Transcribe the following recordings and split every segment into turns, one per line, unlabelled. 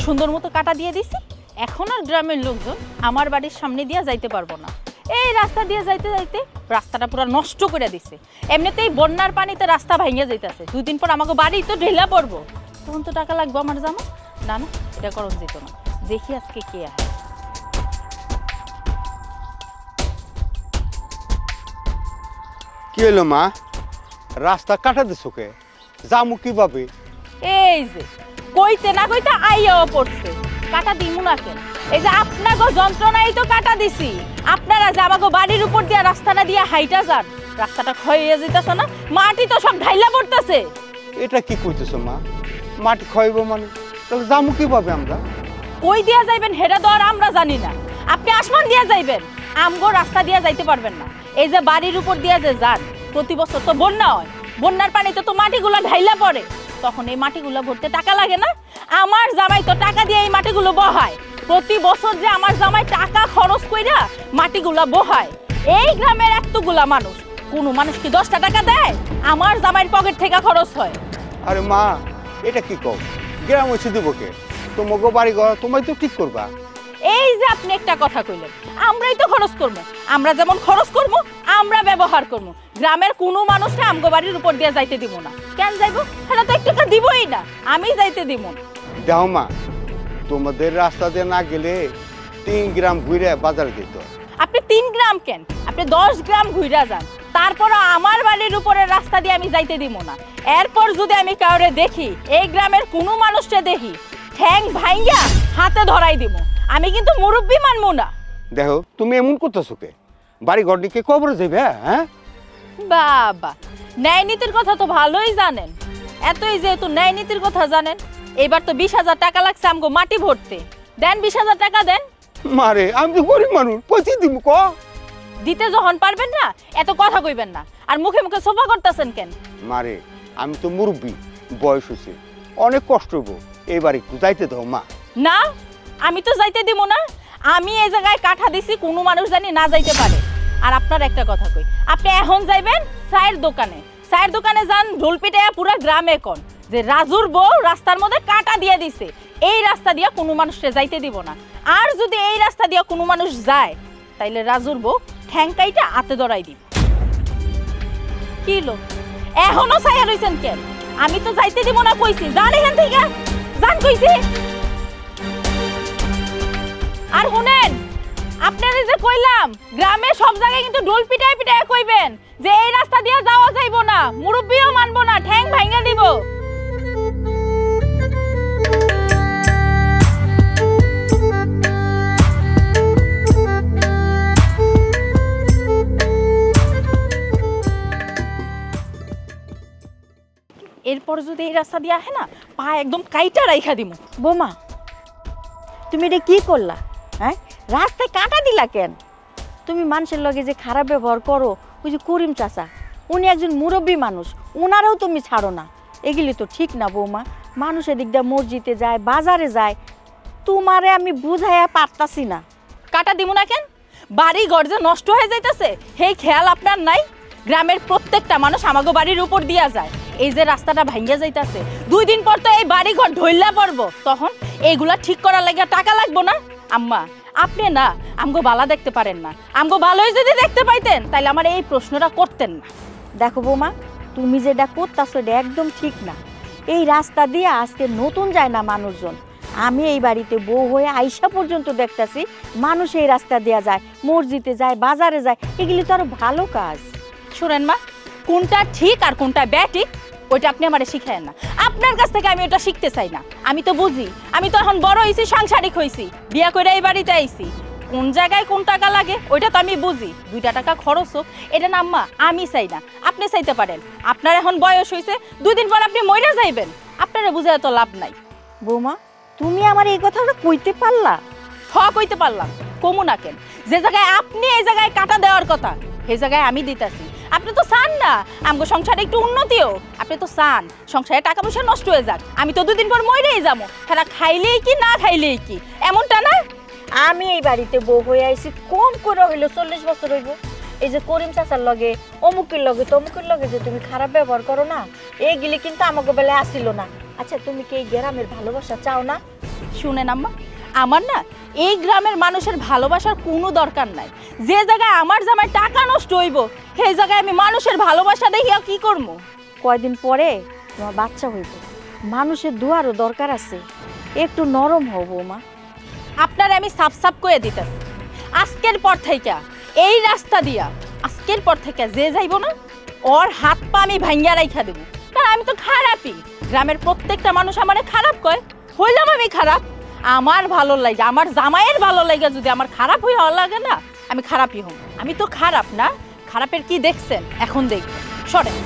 সুন্দর মতো কাটা দিয়ে দিছি। এখন আর গ্রামের লোকজন আমার বাড়ির সামনে দিয়ে যাইতে পারবো না। এই রাস্তা দিয়ে যাইতে যাইতে রাস্তাটা পুরো নষ্ট করে দিছে। এমনিতেই বন্যার পানিতে রাস্তা ভাঙিয়ে যাইতেছে, 2 দিন পর আমাকে বাড়ি তো ঢেলা পড়বো, তখন তো টাকা লাগবে আমার জামা। না না, এটা করণ যেত না। দেখি আজকে কে আসে।
কি হলো মা, রাস্তা কাটা দিছো কে? যামু কিভাবে?
এই যে কইতে না কইতে আইয়াও পড়ছে, কাটা দিমু না কেন? এই যে আপনাকে যন্ত্রণাই তো কাটা দিছি। আপনারা যে আমাকে বাড়ির উপর দিয়ে রাস্তাটা দিয়ে হাইটা যান, রাস্তাটা ক্ষয় হয়ে যেতেছে না? মাটি তো সব ঢাইলা পড়তেছে।
এটা কি কইতেছো মা? মাটি ক্ষয়ব মানে? তাহলে যামু কিভাবে আমরা?
কই দিয়া যাইবেন হেডা তো আর আমরা জানি না। আপনি আসমান দিয়া যাইবেন, আমগো রাস্তা দিয়া যাইতে পারবেন না। এই যে বাড়ির উপর দিয়া যে যান, প্রতি বছর তো বন্যা হয়, বন্যার পানিতে তো মাটিগুলো ঢাইলা পড়ে, তখন এই মাটিগুলো ভরতে টাকা লাগে না? আমার জামাই তো টাকা দিয়ে এই মাটিগুলো বহায়। প্রতি বছর যে আমার জামাই টাকা খরচ কইরা মাটিগুলো বহায়। এই গ্রামের এতগুলা মানুষ, কোনো মানুষ কি 10টা টাকা দেয়? আমার জামাইয়ের পকেট থেকে খরচ হয়।
আরে মা, এটা কি কও? গ্রাম হচ্ছে দেবকে, তোমাকে বাড়ি ঘর তোমায় তো ঠিক করবা।
এই যে আপনি একটা কথা কইলেন, আমরাই তো খরচ করবো। আমরা যেমন খরচ করবো, আমরা ব্যবহার করবো। গ্রামের কোনো মানুষকে আমগো বাড়ির উপর দিয়ে যাইতে দিব না। কেন যাইবো? সেটা তো একটু দিবই না, আমি যাইতে দিব না।
দেখো মা, তোমাদের রাস্তা দিয়ে না গেলে 3 গ্রাম ঘুরে বাজার দিত।
আপনি 3 গ্রাম কেন, আপনি 10 গ্রাম ঘুরা যান, তারপরও আমার বাড়ির উপরের রাস্তা দিয়ে আমি যাইতে দিব না। এরপর যদি আমি কাউরে দেখি, এই গ্রামের কোনো মানুষকে দেখি, ঠ্যাং ভাইঙ্গা হাতে ধরাই দিব। আমি কিন্তু মুরব্বি মানবো না।
দেখো তুমি এমন করতেছো কে? বাড়ি ঘর নিয়ে কবরে যাবে? হ্যাঁ
বাবা, ন্যায় নীতির কথা তো ভালোই জানেন। এতই যেহেতু ন্যায় নীতির কথা জানেন, এবার তো 20,000 টাকা লাগছে আমগো মাটি ভরতে। দেন 20,000 টাকা দেন।
মারে, আমি তো গরিব মানুষ, কইছি দিব ক?
দিতে যখন পারবেন না, এত কথা কইবেন না। আর মুখে মুখে সোফা করতেছেন কেন?
মারে, আমি তো মুরব্বী, বয়স হয়েছে, অনেক কষ্ট হবো, এবার একটু যাইতে দাও মা।
না, আমি তো যাইতে দিব না। আমি এই জায়গায় কাঠা দিছি, কোনো মানুষ জানি না যাইতে পারে। আর আপনার একটা কথা কই, আপনি এখন যাইবেন চায়ের দোকানে। চায়ের দোকানে যান, ঢোল পিটাইয়া পুরা গ্রামে কোন যে রাজুর বউ রাস্তার মধ্যে কাটা দিয়ে দিছে, এই রাস্তা দিয়ে কোনো মানুষকে যাইতে দিব না। আর যদি এই রাস্তা দিয়ে কোনো মানুষ যায়, তাইলে রাজুর বউ ঠ্যাংকাইটা হাতে ধরাই দিব। কি লোক এখনো ছায়া রইছেন কেন? আমি তো যাইতে দিব না কইছি। যান এখান থেকে, যান কইছি। আর শুনেন, আপনারা যে কইলাম, গ্রামে সব জায়গায় কিন্তু ঢোল পিটায় পিটায় কইবেন যে এই রাস্তা দিয়ে যাওয়া যাইবো না, মুরব্বিও মানবো না, ঠ্যাং ভাঙা দিব। এরপর যদি এই রাস্তা দিয়ে আহে না, পা একদম কাইটা রাইখা দিব।
বোমা, তুমি এটা কি করলা? হ্যাঁ, রাস্তায় কাটা দিলা কেন? তুমি মানুষের লগে যে খারাপ ব্যবহার করো, ওই যে করিম চাচা, উনি একজন মুরব্বী মানুষ, ওনারাও তুমি ছাড়ো না। এগুলি তো ঠিক না বৌমা। মানুষ এদিক দিয়ে মসজিদে যায়, বাজারে যায়, তোমারে আমি বুঝাইয়া পারতাছি না।
কাটা দিব না কেন? বাড়ি ঘর যে নষ্ট হয়ে যাইতেছে, সেই খেয়াল আপনার নাই? গ্রামের প্রত্যেকটা মানুষ আমাগো বাড়ির উপর দিয়া যায়। এই যে রাস্তাটা ভাঙ্গা যাইতেছে, 2 দিন পর তো এই বাড়ি ঘর ঢইলা পড়বো, তখন এইগুলা ঠিক করার লাগে টাকা লাগবো না? আম্মা, আপনি না আমগো বালা দেখতে পারেন না। আমগো ভালোই যদি দেখতে পাইতেন, তাইলে আমার এই প্রশ্নটা করতেন না।
দেখো বৌমা, তুমি যেটা করতেছো এটা একদম ঠিক না। এই রাস্তা দিয়ে আজকে নতুন যায় না মানুষজন। আমি এই বাড়িতে বউ হয়ে আইসা পর্যন্ত দেখতেছি মানুষ এই রাস্তা দিয়ে যায়, মসজিদে যায়, বাজারে যায়। এগুলি তো আরো ভালো কাজ।
শুনেন মা, কোনটা ঠিক আর কোনটা ব্যাঠিক ওইটা আপনি আমারে শিখায়েন না। আপনার কাছ থেকে আমি ওটা শিখতে চাই না। আমি তো বুঝি, আমি তো এখন বড় হয়েছি, সাংসারিক হয়েছি, বিয়া করে এই বাড়িতে আইছি। কোন জায়গায় কোন টাকা লাগে ওইটা তো আমি বুঝি। 2টা টাকা খরচ হোক, এটা না আম্মা আমি চাই না, আপনি চাইতে পারেন। আপনার এখন বয়স হয়েছে, 2 দিন পর আপনি মইরা যাইবেন, আপনারা বুঝে এত লাভ নাই।
বৌমা, তুমি আমার এই কথাটা কইতে পারলা?
কইতে পারলাম, কমু না কেন? যে জায়গায় আপনি এই জায়গায় কাটা দেওয়ার কথা, সেই জায়গায় আমি দিতাছি। আপনি তো চান না আমগো সংসারে একটু উন্নতিও, আপনি তো চান সংসারে টাকা পয়সা নষ্ট হয়ে যাক। আমি তো 2 দিন পর মইরেই যাবো, তারা খাইলেই কি না খাইলেই কি, এমনটা না?
আমি এই বাড়িতে বউ হয়ে আইছি কম করে হইলো 40 বছর হইব। এই যে করিম চাচার লগে, অমুকের লগে, তমুকের লগে যে তুমি খারাপ ব্যবহার করো না, এইগুলি কিন্তু আমাকে বেলায় আসিল না। আচ্ছা, তুমি কি এই গ্রামের ভালোবাসা চাও না?
শুনেন আম্মা, আমার না এই গ্রামের মানুষের ভালোবাসার কোনো দরকার নাই। যে জায়গায় আমার জামাই টাকা নষ্ট হইব সেই জায়গায় আমি মানুষের ভালোবাসা দেখিয়া কি করবো?
কয়দিন পরে তোমার বাচ্চা হইব, মানুষের দুয়ারও দরকার আছে, একটু নরম হও বৌমা।
আপনার আমি সাফ সাফ করে দিতেছি, আজকের পর থেকে এই রাস্তা দিয়া আজকের পর থেকে যে যাইব না ওর হাত পা আমি ভাঙ্গিয়া রাইখা দেবো। কারণ আমি তো খারাপই, গ্রামের প্রত্যেকটা মানুষ আমারে খারাপ কয়, হইলাম আমি খারাপ। আমার ভালো লাগে, আমার জামাইয়ের ভালো লাগে, যদি আমার খারাপ হইয়া লাগে না আমি খারাপই হব। আমি তো খারাপ না, খারাপের কি দেখছেন এখন দেখবেন। সরেন।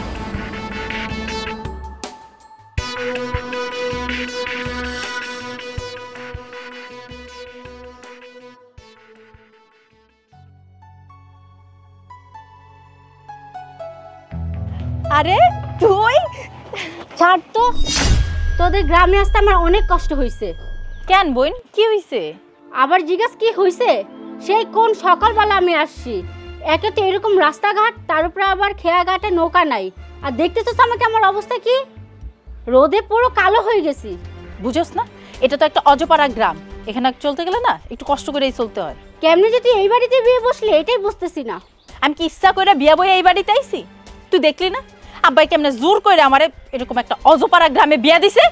আরে তুই
ছাড় তো, তোদের গ্রামে আসতে আমার অনেক কষ্ট হয়েছে।
কেন বোন, কি হইছে?
আবার জিজ্ঞাস কি হয়েছে? সেই কোন সকালবেলা আমি আসছি, একে তো এরকম রাস্তাঘাট, তার উপরে আবার খেয়াঘাটে নৌকা নাই, আর দেখতেছিস আমাকে আমার অবস্থা কি, রোদে পুরো কালো হয়ে গেছি।
বুঝোস না, এটা তো একটা অজপাড়া গ্রাম, এখানে চলতে গেলে না একটু কষ্ট করেই চলতে হয়।
কেমনে যদি এই বাড়িতে বিয়ে বসলে এটাই বুঝতেছি না।
আমি কি ইচ্ছা করে বিয়া বইয়া এই বাড়িতে আইছি? তুই দেখলি না আব্বাই কেমনে জোর করে আমারে এরকম একটা অজপাড়া গ্রামে বিয়া দিছে।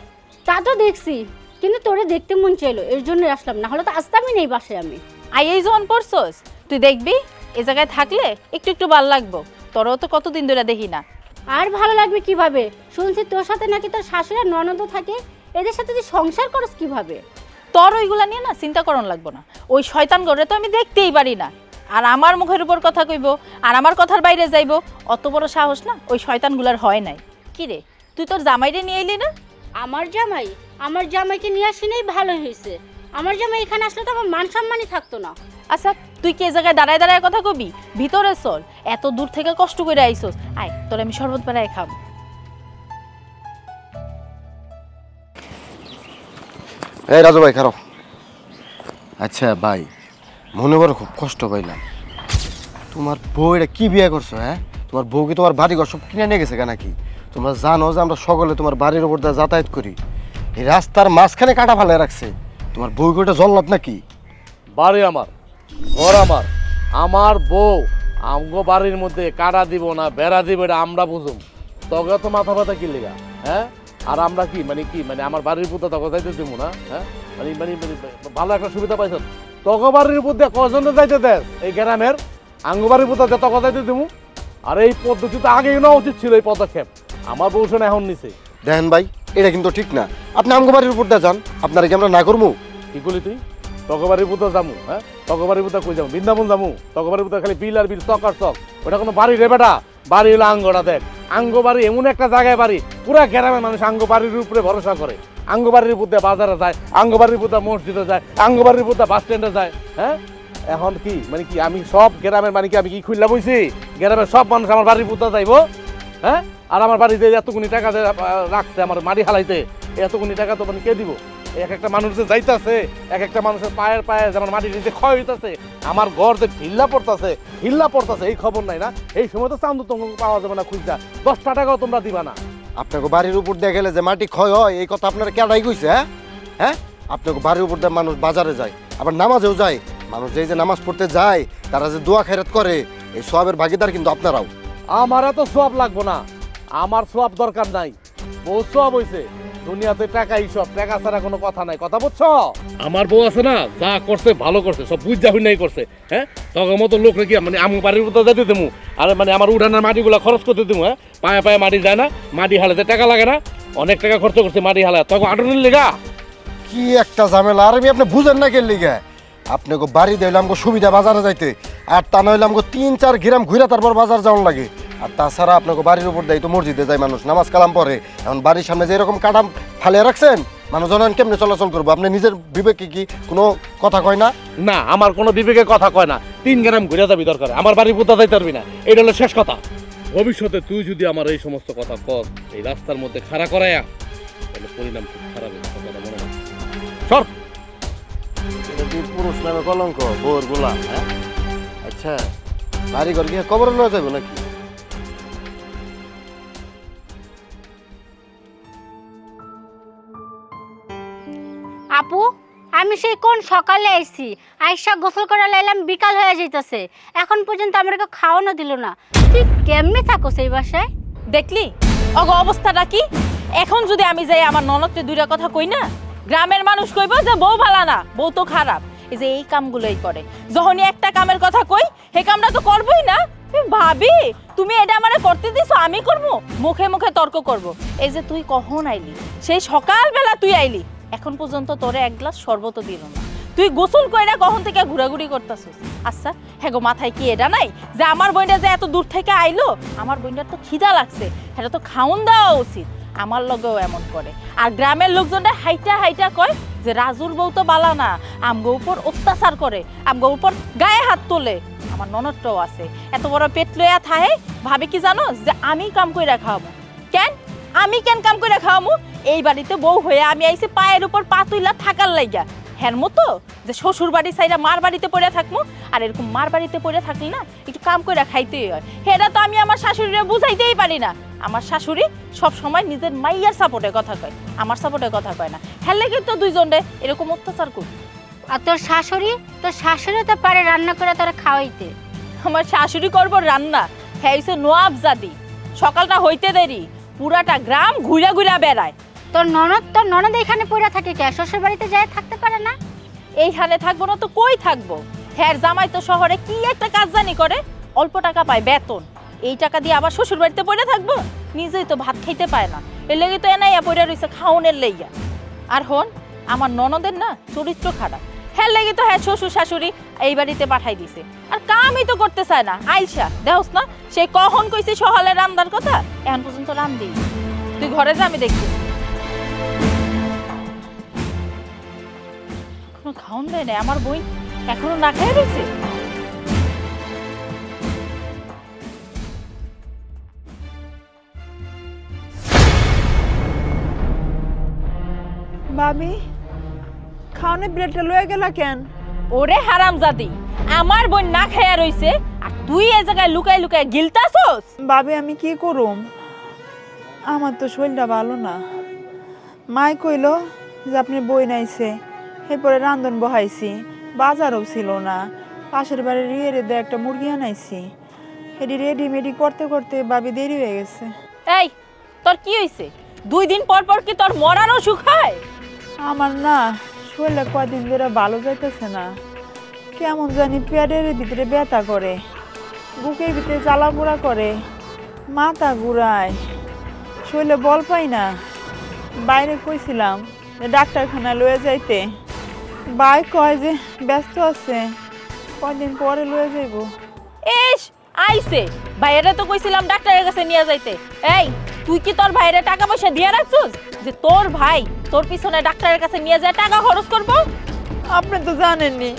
তা তো দেখছি, কিন্তু তোরে দেখতে মন চাইলো, এর জন্য আসলাম, না হলে তো আসতামই নেই বাসায় আমি।
এই যখন পড়ছস তুই দেখবি এই জায়গায় থাকলে একটু একটু ভাল লাগবো। তোরও তো কতদিন ধরে দেখি না।
আর ভালো লাগবে কিভাবে? শুনছি তোর সাথে নাকি তোর শাশুড়ি আর ননদ থাকে, এদের সাথে তুই সংসার করস কিভাবে?
তোর ওইগুলা নিয়ে না চিন্তা করন লাগবো না। ওই শয়তান গড়ে তো আমি দেখতেই পারি না, আর আমার মুখের উপর কথা কইব আর আমার কথার বাইরে যাইব, অত বড় সাহস না ওই শয়তানগুলার হয় নাই। কি রে, তুই তোর জামাইরে নিয়ে এলি না?
আমার জামাইকে নিয়ে আসি নাই, ভালো হয়েছে। আমার জামাই এখানে আসলে তো আমার মান সম্মানই থাকতো না।
আচ্ছা তুই কি জায়গায় দাঁড়ায় দাঁড়ায় কথা কবি? ভিতরে চল, এত দূর থেকে কষ্ট করে আইসোস, আয় তোর আমি শরবত বানায় খাম।
এই রাজু ভাই খারাপ। আচ্ছা ভাই, মনে করো খুব কষ্ট পাইলাম। তোমার বউ এটা কি বিয়ে করছো? হ্যাঁ, তোমার বউ কি তোমার বাড়ি ঘর সব কিনে নিয়ে গেছে নাকি? তোমরা জানো যে আমরা সকলে তোমার বাড়ির উপর দিয়ে যাতায়াত করি, এই রাস্তার মাঝখানে কাটা ফালে রাখছে। তোমার বউ কি ওটা জল্লাদ নাকি?
বাড়ি আমার, ঘর আমার, আমার বউ আমগো বাড়ির মধ্যে কাটা দিব না বেড়া দিব এটা আমরা বুঝুম। তবে তো মাথা ব্যথা কি লেগা? হ্যাঁ, আর আমরা কি মানে আমার বাড়ির পুত্র তখন যাইতে দিব না? হ্যাঁ, মানে মানে ভালো একটা সুবিধা পাইছ, তক বাড়ির মধ্যে কজন যাইতে দেয় এই গ্রামের, আঙ্গ বাড়ির পুত্র তক যাইতে দিব। আর এই পদ্ধতি তো আগেই নেওয়া উচিত ছিল, এই পদক্ষেপ আমার বউ শোনা এখন নিছে।
দেখেন ভাই, এটা কিন্তু ঠিক না। আপনি আমগো বাড়ির উপর দিয়ে যান, আপনারা কি আমরা না করবো?
কি করলি তুই? তকবাড়ির পুত্র যামু? হ্যাঁ, তকবাড়ির পুত্র কই যাবো? বৃন্দাবন যামু? তকবাড়ির পুত্র খালি বিল আর বিল, চক আর চক। ওটা কোনো বাড়ি রে বেটা? বাড়ি হলো আঙ্গটা। দেখ, আঙ্গ বাড়ি এমন একটা জায়গায় বাড়ি, পুরা গ্রামের মানুষ আঙ্গ বাড়ির উপরে ভরসা করে। আঙ্গ বাড়ির পুত্র বাজারে যায়, আঙ্গ বাড়ির পুত্র মসজিদে যায়, আঙ্গ বাড়ির পুত্র বাস স্ট্যান্ডে যায়। হ্যাঁ, এখন কি মানে কি আমি সব গ্রামের মানে কি আমি কি খুললা বইছি? গ্রামের সব মানুষ আমার বাড়ির পুত্র যাইব? হ্যাঁ, আর আমার বাড়িতে এতগুনি টাকা রাখছে আমার মাটি হালাইতে, এতগুনি টাকা তো মানে কে দিব? এক একটা মানুষ যে যাইতেছে, এক একটা মানুষের পায়ের পায়ে যেমন মাটির নিচে ক্ষয় হইতেছে, আমার ঘর যে ঢিল্লা পড়তেছে এই খবর নাই না? এই সময় তো চান্দু তঙ্গ পাওয়া যাবে না খুঁজা, 10টা টাকাও তোমরা দিবা না।
আপনাকে বাড়ির উপর দিয়ে গেলে যে মাটি ক্ষয় হয়, এই কথা আপনারা কেডাই কইছে? হ্যাঁ হ্যাঁ, আপনাকে বাড়ির উপর দিয়ে মানুষ বাজারে যায়, আবার নামাজেও যায়। মানুষ যে নামাজ পড়তে যায়, তারা যে দোয়া খেরাত করে, এই সওয়াবের ভাগিদার কিন্তু আপনারাও।
আমার এত সওয়াব লাগবো না, আমার সওয়াব দরকার নাই, বহু সওয়াব হইছে। দুনিয়াতে টাকাই সব, টাকা ছাড়া কোনো কথা নাই, কথা বুঝছো? আমার বউ আছে না, যা করছে ভালো করছে, সব বুঝা হুই করছে। হ্যাঁ, তখন মতো লোক নাকি মানে আমি বাড়ির মতো যেতে দেবো, আর মানে আমার উঠানের মাটিগুলো খরচ করতে দেবো। হ্যাঁ, পায়ে পায়ে মাটি যায় না, মাটি হালাতে টাকা লাগে না, অনেক টাকা খরচ করছে মাটি হালা, তখন আটনের লেগা
কি একটা ঝামেলা। আর আমি আপনি বুঝেন না কে লিগে? আপনাকে বাড়ি দিলে আমাকে সুবিধা বাজারে যাইতে, আর তা নইলে আমাকে 3-4 গ্রাম ঘুরে তারপর বাজার যাওয়ার লাগে। আর তাছাড়া আপনাকে বাড়ির উপর দেয় তো মসজিদে যায় মানুষ, নামাজ কালাম পড়ে। এখন বাড়ির সামনে যে এরকম কাটাম ফালিয়ে রাখছেন, মানুষ জানেন কেমনে চলাচল করবো? আপনি নিজের বিবেকে কি কোনো কথা কয় না?
না, আমার কোনো বিবেকে কথা কয় না। 3 গ্রাম ঘুরে যাবি দরকার, আমার বাড়ির পুতা যাইতে পারবি না, এটা হলো শেষ কথা। ভবিষ্যতে তুই যদি আমার এই সমস্ত কথা কর, এই রাস্তার মধ্যে খাড়া করায়া, তাহলে পরিণাম খুব খারাপ হবে, কথাটা মনে রাখ। সর।
এটা কি পুরুষ নামে কলঙ্ক, বউর গোলাম? হ্যাঁ, আচ্ছা বাড়ি ঘর গিয়ে কবর লয়ে যাবো নাকি?
আপু আমি সেই কোন সকালে আইছি, আইসা গোসল করে লাইলাম, বিকাল হয়ে যাইতেছে, এখন পর্যন্ত আমাকে খাওয়ানো দিল না। তুই কেমনে থাকোস এই বাসায়?
দেখলি অগ অবস্থাটা কি? এখন যদি আমি যাই আমার ননদকে দুইটা কথা কই না, গ্রামের মানুষ কইব যে বউ ভালো না, বউ তো খারাপ। এই যে এই কামগুলোই করে, যখনই একটা কামের কথা কই সেই কামটা তো করবই না। ভাবি তুমি এটা আমারে করতে দিছো, আমি করব? মুখে মুখে তর্ক করব। এই যে তুই কখন আইলি, সেই সকালবেলা তুই আইলি, এখন পর্যন্ত তোরে এক গ্লাস শরবত দিল না। তুই গোসল কইরা কখন থেকে ঘোরাঘুরি করতেছিস? আচ্ছা হ্যাঁ গো, মাথায় কি এটা নাই যে আমার বোনটা যে এত দূর থেকে আইলো, আমার বোনটার তো খিদা লাগছে, এটা তো খাওন দেওয়া উচিত। আমার লগেও এমন করে। আর গ্রামের লোকজনটা হাইটা হাইটা কয় যে রাজুর বউ তো বালা না, আমগো উপর অত্যাচার করে, আমগো উপর গায়ে হাত তোলে। আমার ননদটাও আছে, এত বড় পেট লইয়া থাহে, ভাবে কি জানো যে আমি কাম কইরা খাওয়াবো। কেন আমি কেন কাম কইরা খাওয়াবো? এই বাড়িতে বউ হয়ে আমি আইছি পায়ের উপর পা তুইলা থাকার লাইগা। হ্যার মতো যে শ্বশুর বাড়ি চাইরা মার বাড়িতে পড়ে থাকবো, আর এরকম মার বাড়িতে পড়ে থাকলে না একটু কাম কইরা খাইতেই হয়। সেটা তো আমি আমার শাশুড়িরে বুঝাইতেই পারি না। আমার শাশুড়ি সব সময় নিজের মাইয়ার সাপোর্টে কথা কয়, আমার সাপোর্টে কথা কয় না। হ্যাঁ লেগে তো দুইজনে এরকম অত্যাচার করি।
আর তোর শাশুড়ি তো পারে রান্না করে তোরা খাওয়াইতে।
আমার শাশুড়ি করবো রান্না? হ্যাঁ হইছে নওয়াবজাদি, সকালটা হইতে দেরি, পুরাটা গ্রাম ঘুরা ঘুরা বেড়ায়।
তোর ননদ এখানে পড়ে থাকে কে? শ্বশুর বাড়িতে যায় থাকতে পারে না?
এইখানে থাকবো না তো কই থাকবো? হ্যাঁ জামাই তো শহরে কি একটা কাজ জানি করে, অল্প টাকা পায় বেতন, এই টাকা দিয়ে আবার শ্বশুর বাড়িতে পড়ে থাকবো? নিজেই তো ভাত খাইতে পায় না, এর লেগে তো এনাইয়া পড়ে রইছে খাওনের লেগা। আর হন আমার ননদের না চরিত্র খারাপ, হ্যাঁ লেগে তো হ্যাঁ শ্বশুর শাশুড়ি এই বাড়িতে পাঠাই দিছে, আর কামই তো করতে চায় না। আইসা দেহস না সে কখন কইছে সকালে রান্নার কথা, এখন পর্যন্ত রান্ধি। তুই ঘরে যা, আমি দেখছি। এখনো খাওন দেয় না আমার বই, এখনো না খেয়ে রয়েছে।
ভাবি খাওয়ানোর প্লেটটা লয়ে গেলা কেন?
ওরে হারামজাদি, আমার বোন না খাইয়া রইছে আর তুই এই জায়গায় লুকাই লুকাই গিলতাছস?
ভাবি আমি কি করুম, আমার তো শরীরটা ভালো না। মাই কইল যে আপনি বই নাইছে, এরপরে রান্ধন বহাইছি, বাজারও ছিল না, পাশের বাড়ির রিয়ে একটা মুরগি আনাইছি, এটি রেডি করতে করতে ভাবি দেরি হয়ে গেছে।
এই তোর কি হইছে? 2 দিন পর পর কি তোর মরানো শুকায়?
আমার না শরীরটা কয়দিন ধরে ভালো যাইতেছে না, কেমন জানি পেটের ভিতরে ব্যথা করে, বুকের ভিতরে জ্বালা পোড়া করে, মাথা ঘুরায়, শরীরে বল পাই না। বাইরে কইছিলাম যে ডাক্তারখানা লয়ে যাইতে, ভাই কয় যে ব্যস্ত আছে, কয়দিন পরে লয়ে যাইব।
ইস আইছে, ভাইয়েরা তো কইছিলাম ডাক্তারের কাছে নিয়ে যাইতে। এই তুই কি তোর ভাইয়ের টাকা পয়সা দিয়ে রাখছিস যে তোর ভাই তোর পিছনে ডাক্তারের কাছে নিয়ে যায় টাকা খরচ করবো?
আপনি তো জানেননি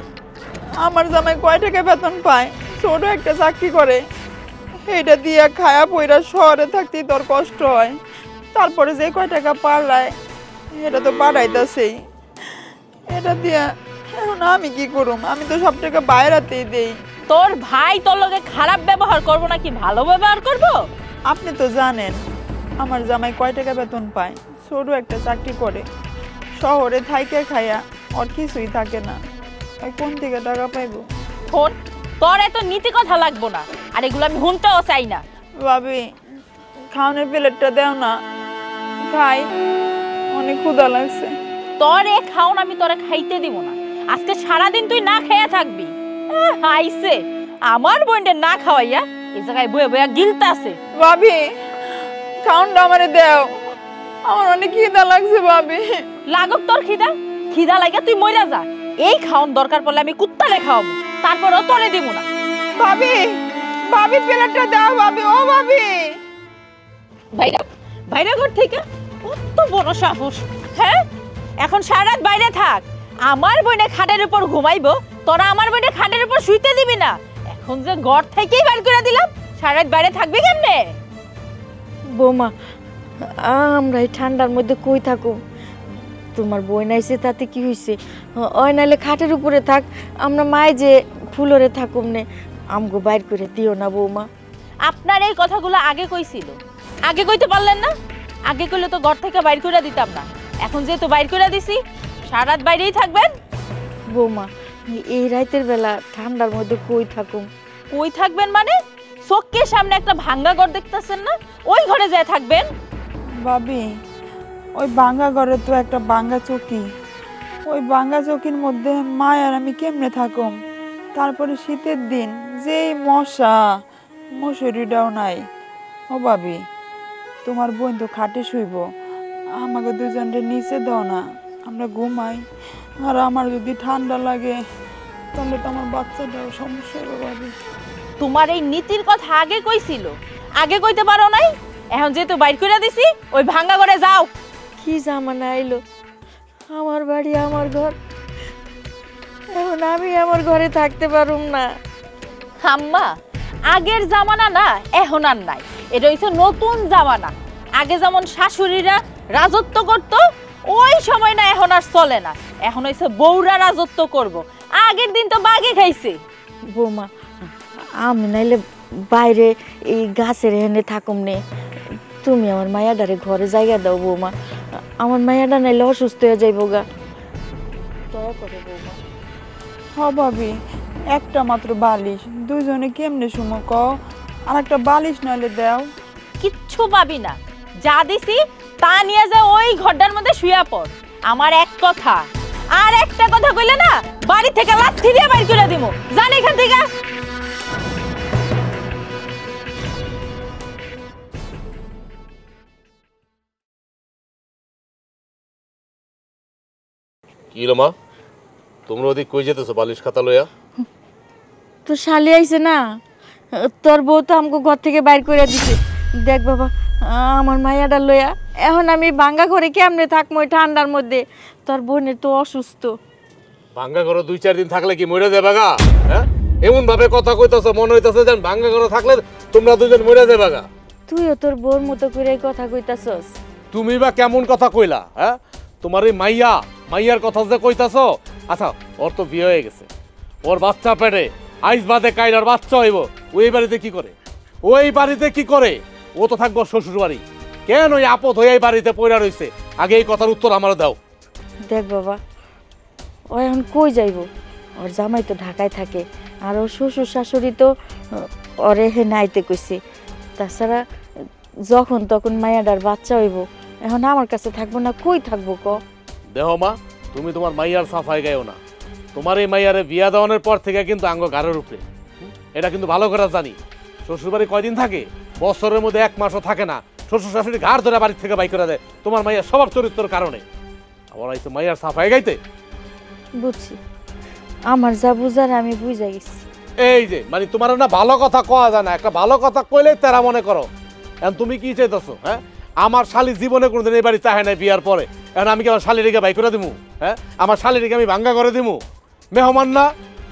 আমার জামাই কয় টাকা বেতন পায়, ছোট একটা চাকরি করে, এইটা দিয়ে খায়া পয়রা শহরে থাকতেই তোর কষ্ট হয়, তারপরে যে কয় টাকা পারলায় এটা তো পাঠাইতেছেই, এটা দিয়া এখন আমি কি করুম? আমি তো সব টাকা বাইরাতেই দেই।
তোর ভাই তোর লগে খারাপ ব্যবহার করবো নাকি ভালো ব্যবহার করবো?
আপনি তো জানেন আমার জামাই কয় টাকা বেতন পায়, ছোট একটা চাকরি করে, শহরে থাইকে খায়া ওর কিছুই থাকে না, ওই কোন থেকে টাকা পাইব?
ফোন তোর এত নীতি কথা লাগবো না, আর এগুলো আমি শুনতেও চাই না।
ভাবি খাওয়ানোর প্লেটটা দেও না, খাই, অনেক ক্ষুধা লাগছে।
তোর এ খাওন আমি তোরে খাইতে দিব না, আজকে সারাদিন তুই না খেয়ে থাকবি। আইছে আমার বোনদের না খাওয়াইয়া এই জায়গায় বয়ে বয়ে গিলতাছে।
ভাবি খাওনটা আমারে দেও, আমার অনেক খিদা লাগছে। ভাবি
লাগুক তোর খিদা, খিদা লাগা তুই মইরা যা, এই খাওন দরকার পড়লে আমি কুত্তারে খাওয়াবো, তারপরও তোরে দিব না।
ভাবি ভাবি প্লেটটা দাও ভাবি, ও ভাবি।
ভাইরা ভাইরা ঘর থেকে কত বড় সাহস! হ্যাঁ এখন সারা রাত বাইরে থাক, আমার বোনে খাটের উপর ঘুমাইবো, তোরা আমার বোনে খাটের উপর শুইতে দিবি না। এখন যে ঘর থেকেই বের করে দিলাম, সারা রাত বাইরে থাকবি কেমনে?
বৌমা আমরা এই ঠান্ডার মধ্যে কই থাকো, তোমার বই নাইছে তাতে কি হয়েছে, ওই নাইলে খাটের উপরে থাক, আমরা মায় যে ফুলরে থাকুম নে, আমগো বাইর করে দিও না বৌমা।
আপনার এই কথাগুলো আগে কইছিল, আগে কইতে পারলেন না? আগে কইলে তো ঘর থেকে বাইর করে দিতাম না, এখন যেহেতু বাইর করে দিছি সারা রাত বাইরেই থাকবেন?
বৌমা এই রাতের বেলা ঠান্ডার মধ্যে কই থাকুম?
কই থাকবেন মানে? চোখের সামনে একটা ভাঙ্গা ঘর দেখতেছেন না, ওই ঘরে যায় থাকবেন।
ভাবি ওই ভাঙ্গা ঘরে তো একটা ভাঙ্গা চৌকি, ওই ভাঙ্গা চৌকির মধ্যে মা আর আমি কেমনে থাকুম? তারপরে শীতের দিন যেই মশা, মশুরিটাও নাই। ও ভাবি তোমার বোন তো খাটে শুইব, আমাকে দুজনরে নিচে দাও না, আমরা ঘুমাই। আর আমার যদি ঠান্ডা লাগে তাহলে তো আমার বাচ্চাটাও সমস্যা হবে ভাবি।
তোমার এই নীতির কথা আগে কইছিল, আগে কইতে পারো নাই? এখন যেহেতু বাইর করে দিছি, ওই ভাঙ্গা ঘরে যাও।
কি জামানা আইলো, আমার বাড়ি আমার ঘর, এখন আমি আমার ঘরে থাকতে পারুম না।
আম্মা, আগের জামানা না এখন আর নাই, এটা হইছে নতুন জামানা। আগে যেমন শাশুড়িরা রাজত্ব করত, ওই সময় না এখন আর চলে না, এখন হইছে বউরা রাজত্ব করব। আগের দিন তো বাগে খাইছে।
বৌমা আমি নাইলে বাইরে এই গাছের হেনে থাকুম নে, তুমি আমার মায়াডারে ঘরে জায়গা দাও বৌমা, আমার মায়াডা নাইলে অসুস্থ হয়ে যাইব গা, দয়া করে বৌমা।
হ ভাবি, একটা মাত্র বালিশ, দুজনে কেমনে শুমো কও? আর একটা বালিশ নাইলে দাও।
কিচ্ছু পাবি না, যা দিছি তা নিয়ে যা ওই ঘরটার মধ্যে শুয়া পড়। আমার এক কথা, আর একটা কথা কইলে না বাড়ি থেকে লাথি দিয়ে বাইর করে দিমু। জান এখান থেকে।
কি হলো মা, তোমরা ওদিক কই যেতেছো বালিশ খাতা লইয়া?
তো শালি আইছে না, তোর বউ তো আমাকে ঘর থেকে বাইর করে দিছে। দেখ বাবা, আমার মায়াডা লইয়া এখন আমি ভাঙ্গা ঘরে কেমনে থাকবো ওই ঠান্ডার মধ্যে? তোর বোনের তো অসুস্থ।
ভাঙ্গা ঘরে 2-4 দিন থাকলে কি মরে যাবে গা? হ্যাঁ, এমন ভাবে কথা কইতাছো মনে হইতাছে যেন ভাঙ্গা ঘরে থাকলে তোমরা দুজন মরে যাবে গা।
তুইও তোর বউর মতো করে কথা কইতাছস।
তুমি বা কেমন কথা কইলা? হ্যাঁ, তোমার এই মাইয়ার কথা যে কইতাছো, আচ্ছা ওর তো বিয়ে হয়ে গেছে, ওর বাচ্চা পেটে, আইস বাদে কাইলার বাচ্চা হইব, ওই বাড়িতে কি করে? ওই বাড়িতে কি করে? ও তো থাকবো শ্বশুর বাড়ি। কেন ওই আপদ হয়ে এই বাড়িতে পড়া রইছে? আগে এই কথার উত্তর আমার দাও।
দেখ বাবা, ও এখন কই যাইব? ওর জামাই তো ঢাকায় থাকে, আর ওর শ্বশুর শাশুড়ি তো ওরে হেনে আইতে কইছে। তাছাড়া যখন তখন মায়াডার বাচ্চা হইব, এখন আমার কাছে থাকবো না, কই থাকবো ক?
দেহ মা, তুমি তোমার মাইয়ার সাফাই গাইও না। তোমার এই মাইয়ারে বিয়া দেওয়ানোর পর থেকে কিন্তু আঙ্গ গাড়ের উপরে, এটা কিন্তু ভালো করে জানি। শ্বশুরবাড়ি কয়দিন থাকে? বছরের মধ্যে 1 মাসও থাকে না। শ্বশুর শাশুড়ি ঘাড় ধরে বাড়ি থেকে বাই করে দেয় তোমার মাইয়ার স্বভাব চরিত্রের কারণে। আবার আইতো মাইয়ার সাফাই গাইতে।
বুঝছি, আমার যা বুঝার আমি বুঝা গেছি।
এই যে মানে তোমার না ভালো কথা কওয়া যায় না, একটা ভালো কথা কইলে তেরা মনে করো। এখন তুমি কি চাইতেছো? হ্যাঁ, আমার শালি জীবনে কোনোদিন এই বাড়ি চাহে নাই বিয়ার পরে, এখন আমি কি আমার শালিরিকে বাই করে দিমু? হ্যাঁ, আমার শালিরিকে আমি ভাঙ্গা করে দিমু? মেহমান না,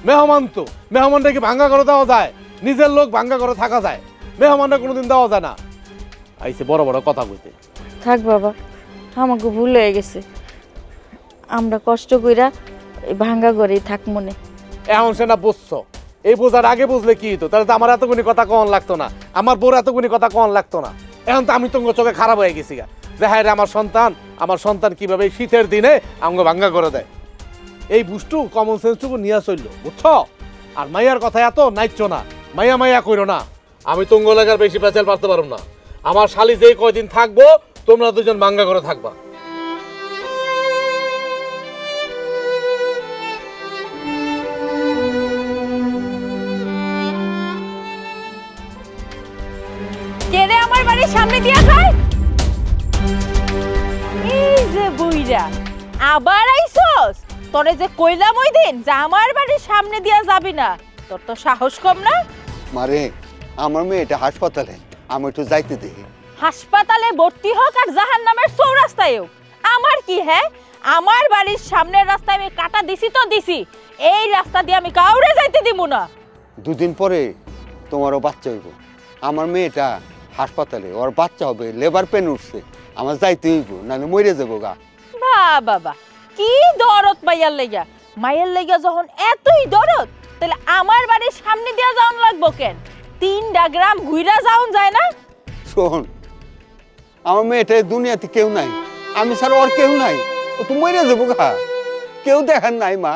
মেহমান তো, মেহমানটা কি ভাঙ্গা করে দেওয়া যায়? নিজের লোক ভাঙ্গা করে থাকা যায়, মেহমানটা কোনোদিন দেওয়া যায় না। আইসে বড় বড় কথা কইতে।
থাক বাবা, আমাকে ভুল হয়ে গেছে, আমরা কষ্ট কইরা এই ভাঙ্গা ঘরেই থাক মনে।
এখন সে না বুঝছো, এই বোঝার আগে বুঝলে কি হতো? তাহলে তো আমার এতগুনি কথা কন লাগতো না, আমার বউর এতগুনি কথা কন লাগতো না। এখন তো আমি তোমার চোখে খারাপ হয়ে গেছি গা, যে হ্যাঁ রে আমার সন্তান কিভাবে শীতের দিনে আমাকে ভাঙ্গা করে দেয়। এই বুঝটু কমন সেন্সটুকু নিয়ে চললো, বুঝছো? আর মাইয়ার কথা এত নাইচ্ছ না, মাইয়া কইরো না। আমি তুঙ্গ লাগার বেশি পেঁচাল পারতে পারো না। আমার শালি যেই কয়দিন থাকবো তোমরা দুজন ভাঙ্গা করে থাকবা।
কে রে আমার বাড়ির সামনে দিয়া খায়? এই যে বুইরা, আবার আইছস? তোরে যে কইলাম ওই দিন যে আমার বাড়ির সামনে দিয়া যাবি না, তোর তো সাহস কম না?
মারে, আমার মেয়েটা হাসপাতালে, আমি একটু যাইতে দেখি।
হাসপাতালে ভর্তি হোক আর জাহান্নামের চৌরাস্তায়ও আমার কি? হ্যাঁ, আমার বাড়ির সামনের রাস্তায় আমি কাটা দিছি তো দিছি, এই রাস্তা দিয়ে আমি কাউরে যাইতে দিব না।
2 দিন পরে তোমারও বাচ্চা হইব। আমার মেয়েটা হাসপাতালে, ওর বাচ্চা হবে, লেবার পেন উঠছে, আমার যাইতে হইব, নাহলে মরে যাবো গা।
বাবা, কি দরদ মাইয়ার লেগা? মাইয়ার লেগা যখন এতই দরদ, তাহলে আমার বাড়ির সামনে দিয়া যাওন লাগবো কেন? 3টা গ্রাম ঘুইরা যাওন যায় না?
শোন, আমার মেয়েটা দুনিয়াতে কেউ নাই, আমি ছাড়া ওর কেউ নাই, ও তো মরে যাবো গা। কেউ দেখেন নাই মা।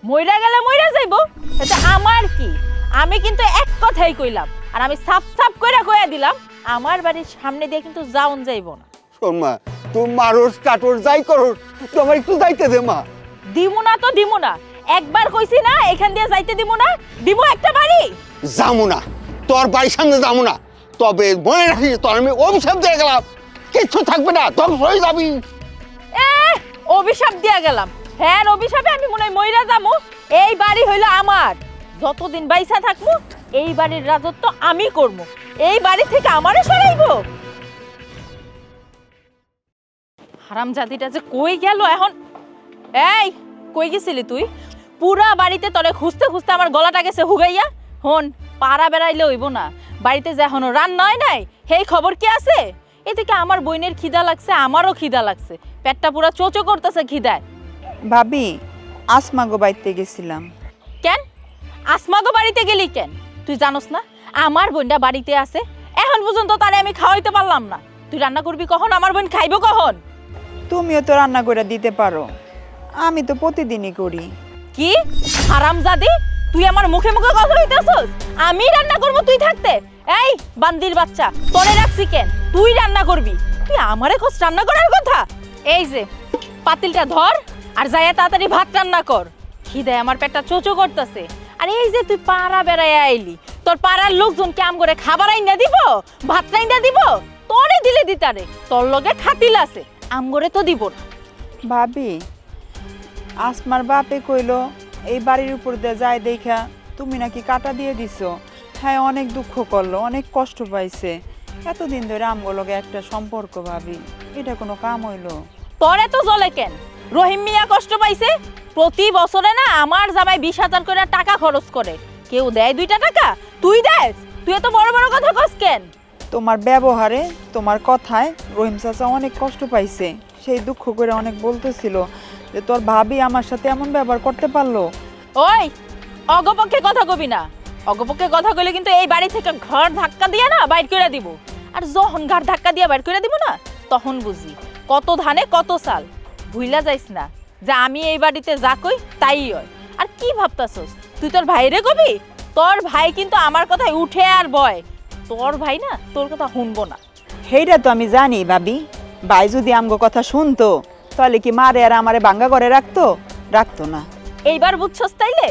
মইরা গেলে মইরা যাইবো, এটা আমার কি? আমি কিন্তু এক কথাই কইলাম, আর আমি সাফ সাফ কইরা কইয়া দিলাম আমার বাড়ির সামনে দিয়ে কিন্তু যাওন যাইবো না।
শোন মা, তুই মারোস কাটোর যাই করোস, তুই আমার একটু যাইতে দে মা।
দিমু না তো দিমু না, একবার কইছি না এখান দিয়ে যাইতে দিমু না, দিমু একটা বাড়ি।
যামু না, তোর বাড়ির সামনে যামু না, তবে মনে রাখিস তোর আমি অভিশাপ দিয়ে গেলাম, কিচ্ছু থাকবে না, ধ্বংস হয়ে যাবি।
অভিশাপ দিয়া গেলাম? হ্যাঁ, অভিশাপে আমি মনে হয় মইরা যামু। এই বাড়ি হইলো আমার, যতদিন বাইসা থাকবো এই বাড়ির রাজত্ব আমি করবো, এই বাড়ি থেকে আমারে সরাইবো। হারামজাদিটা যে কই গেল এখন? এই কই গেছিলি তুই? পুরা বাড়িতে তোরে খুঁজতে খুঁজতে আমার গলাটা গেছে হুগাইয়া। হন, পাড়া বেড়াইলে হইব না, বাড়িতে যে এখনো রান্না হয় নাই সেই খবর কি আছে? এদিকে আমার বোনের খিদা লাগছে, আমারও খিদা লাগছে, পেটটা পুরা চোচো করতেছে খিদায়।
ভাবি, আসমাগো বাড়িতে গেছিলাম।
কেন আসমাগো বাড়িতে গেলি কেন? তুই জানোস না আমার বোনটা বাড়িতে আছে, এখন পর্যন্ত তারে আমি খাওয়াইতে পারলাম না। তুই রান্না করবি কখন? আমার বোন খাইবো কখন?
তুমিও তো রান্না করে দিতে পারো, আমি তো প্রতিদিনই করি।
কি হারামজাদি, তুই আমার মুখে মুখে কথা কইতাছস? আমি রান্না করব তুই থাকতে? এই বান্দির বাচ্চা, তোরে রাখছি কেন? তুই রান্না করবি? তুই আমারে কস রান্না করার কথা? এই যে পাতিলটা ধর আর যাইয়া তাড়াতাড়ি ভাত রান্না কর, খিদায় আমার পেটটা চোচো করতেছে। আর এই যে তুই পাড়া বেড়াইয়া আইলি, তোর পাড়ার লোকজন কি আম করে খাবার আইনা দিব, ভাত রাইনা দিব? তোরে দিলে দিতারে, তোর লগে খাতিল আছে, আম করে তো দিব না।
ভাবি, আসমার বাপে কইলো এই বাড়ির উপর দিয়ে যায় দেখা তুমি নাকি কাটা দিয়ে দিছো। হ্যাঁ, অনেক দুঃখ করলো, অনেক কষ্ট পাইছে। এতদিন ধরে আমগুলোকে একটা সম্পর্ক, ভাবি এটা কোনো কাম হইলো?
তোর এত জ্বলে কেন? রহিম মিয়া কষ্ট পাইছে, প্রতি বছরে না আমার জামাই 20,000 করে টাকা খরচ করে, কেউ দেয় 2টা টাকা? তুই দেস? তুই এত বড় বড় কথা কস কেন?
তোমার ব্যবহারে, তোমার কথায় রহিম চাচা অনেক কষ্ট পাইছে, সেই দুঃখ করে অনেক বলতেছিল যে তোর ভাবি আমার সাথে এমন ব্যবহার করতে পারলো।
ওই অগপক্ষে কথা কবি না, অগপক্ষে কথা কইলে কিন্তু এই বাড়ি থেকে ঘর ধাক্কা দিয়ে না বাইর করে দিব। আর যখন ঘর ধাক্কা দিয়ে বাইর করে দিব না, তখন বুঝি কত ধানে কত চাল। ভুইলা যাইস না যে আমি এই বাড়িতে যা কই তাই হয়। আর কি ভাবতাছস তুই তোর ভাইরে কবি? তোর ভাই কিন্তু আমার কথায় উঠে আর বয়, তোর ভাই না তোর কথা শুনবো না।
সেইটা তো আমি জানি ভাবি, ভাই যদি আমগো কথা শুনতো তাহলে কি মারে আর আমারে ভাঙ্গা করে রাখতো? রাখতো না।
এইবার বুঝছস তাইলে?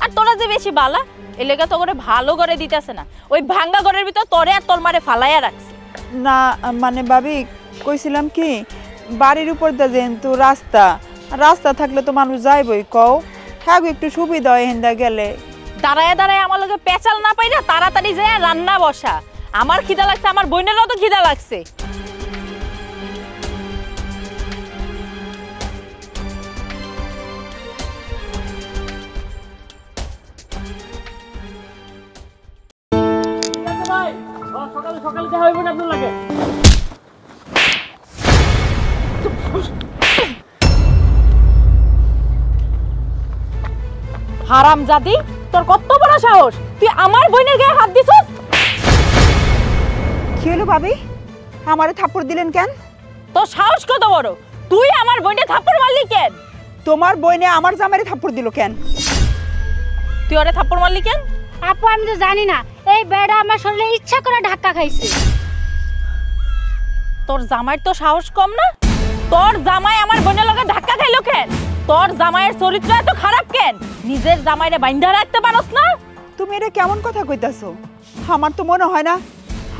আর তোরা যে বেশি বালা, এই লেগে তো করে ভালো করে দিতেছে না, ওই ভাঙ্গা ঘরের ভিতর তোরে আর তোর মারে ফালাইয়া রাখছে।
না মানে ভাবি, কইছিলাম কি বাড়ির উপর দিয়ে যেহেতু রাস্তা, রাস্তা থাকলে তো মানুষ যাইবই, কও হ্যাঁ একটু সুবিধা হয় হেন্দা গেলে।
দাঁড়ায় দাঁড়ায় আমার লগে পেঁচাল না পাই না, তাড়াতাড়ি যায় রান্না বসা। আমার খিদা লাগছে, আমার বোনেরও তো খিদা লাগছে।
সকালে সকালে দেখা হইব না আপনার লাগে।
হারামজাদি, তোর কত বড় সাহস, তুই আমার বোনের গায়ে হাত দিছস?
কি হলো ভাবি, আমারে থাপ্পড় দিলেন কেন?
তোর সাহস কত বড়, তুই আমার বোনে থাপ্পড় মারলি কেন?
তোমার বইনে আমার জামাইরে থাপ্পড় দিল কেন?
তুই ওরে থাপ্পড় মারলি কেন?
আপু আমি তো জানি না, এই বেড়া আমার শরীরে ইচ্ছা করে ধাক্কা খাইছে।
তোর জামাইয়ের তো সাহস কম না? তোর জামাই আমার বোনের লগে ধাক্কা খাইলো কেন? তোর জামাইয়ের চরিত্র এত খারাপ কেন? নিজের জামাইরে বাইন্ধা রাখতে পারস না?
তুমি এটা কেমন কথা কইতাছো? আমার তো মনে হয় না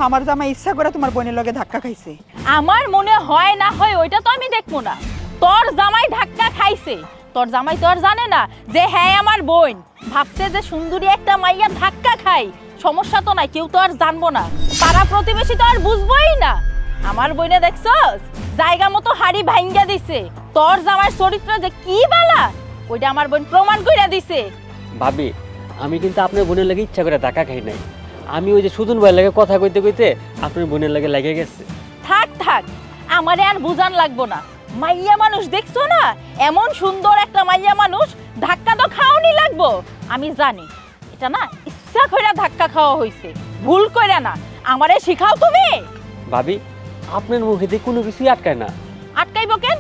আমার জামাই ইচ্ছা করে তোমার বোনের লগে ধাক্কা খাইছে।
আমার মনে হয় না হয় ওইটা তো আমি দেখবো না। তোর জামাই ধাক্কা খাইছে, তোর জামাই তো আর জানে না যে হ্যাঁ আমার বোন, ভাবছে যে সুন্দরী একটা মাইয়া ধাক্কা খাই, সমস্যা তো নাই, কেউ তো আর জানবো না, পাড়া প্রতিবেশী তো আর বুঝবোই না। আমার বোনে দেখছস জায়গা মতো হাড়ি ভাঙ্গা দিছে। তোর জামাইয়ের চরিত্র যে কি বালা ওইটা আমার বোন প্রমাণ কইরা দিছে।
ভাবি, আমি কিন্তু আপনার বোনের লাগে ইচ্ছা করে টাকা খাই নাই, আমি ওই যে সুদন ভাইয়ের লাগে কথা কইতে কইতে আপনার বোনের লাগে লেগে গেছে।
থাক থাক, আমারে আর বুঝান লাগবো না। মাইয়া মানুষ দেখছো না, এমন সুন্দর একটা মাইয়া মানুষ, ধাক্কা তো খাওয়ানি লাগবো। আমি জানি এটা না ইচ্ছা কইরা ধাক্কা খাওয়া হইছে, ভুল কইরা না। আমারে শিখাও তুমি।
ভাবি, আপনার মুখে দিয়ে কোনো কিছুই আটকায় না।
আটকাইবো কেন?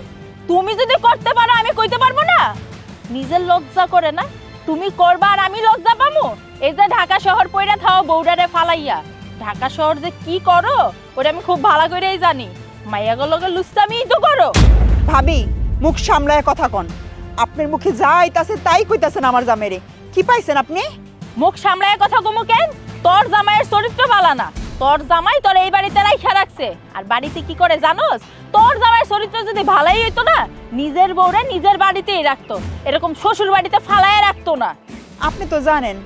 তুমি যদি করতে পারো আমি কইতে পারবো না? নিজের লজ্জা করে না? তুমি করবা আর আমি লজ্জা পামু? এই যে ঢাকা শহর পয়রা থাও বউডারে ফালাইয়া, ঢাকা শহর যে কি করো ওটা আমি খুব ভালো করেই জানি। মাইয়াগুলোকে লুস্তামিই তো করো।
ভাবি মুখ সামলায় কথা কন। আপনার মুখে যা আইতাছে তাই কইতাছেন আমার জামাইরে। কি পাইছেন আপনি?
মুখ সামলায় কথা কমু কেন? তোর জামাইয়ের চরিত্র ভালো না। তোর জামাই তোর এই বাড়িতে রাইখা রাখছে। আর বাড়িতে কি করে জানোস? তোর জামাইয়ের চরিত্র যদি ভালোই হইতো না, নিজের বউরে নিজের বাড়িতেই রাখতো, এরকম শ্বশুর বাড়িতে ফালায় রাখতো না।
আপনি তো জানেন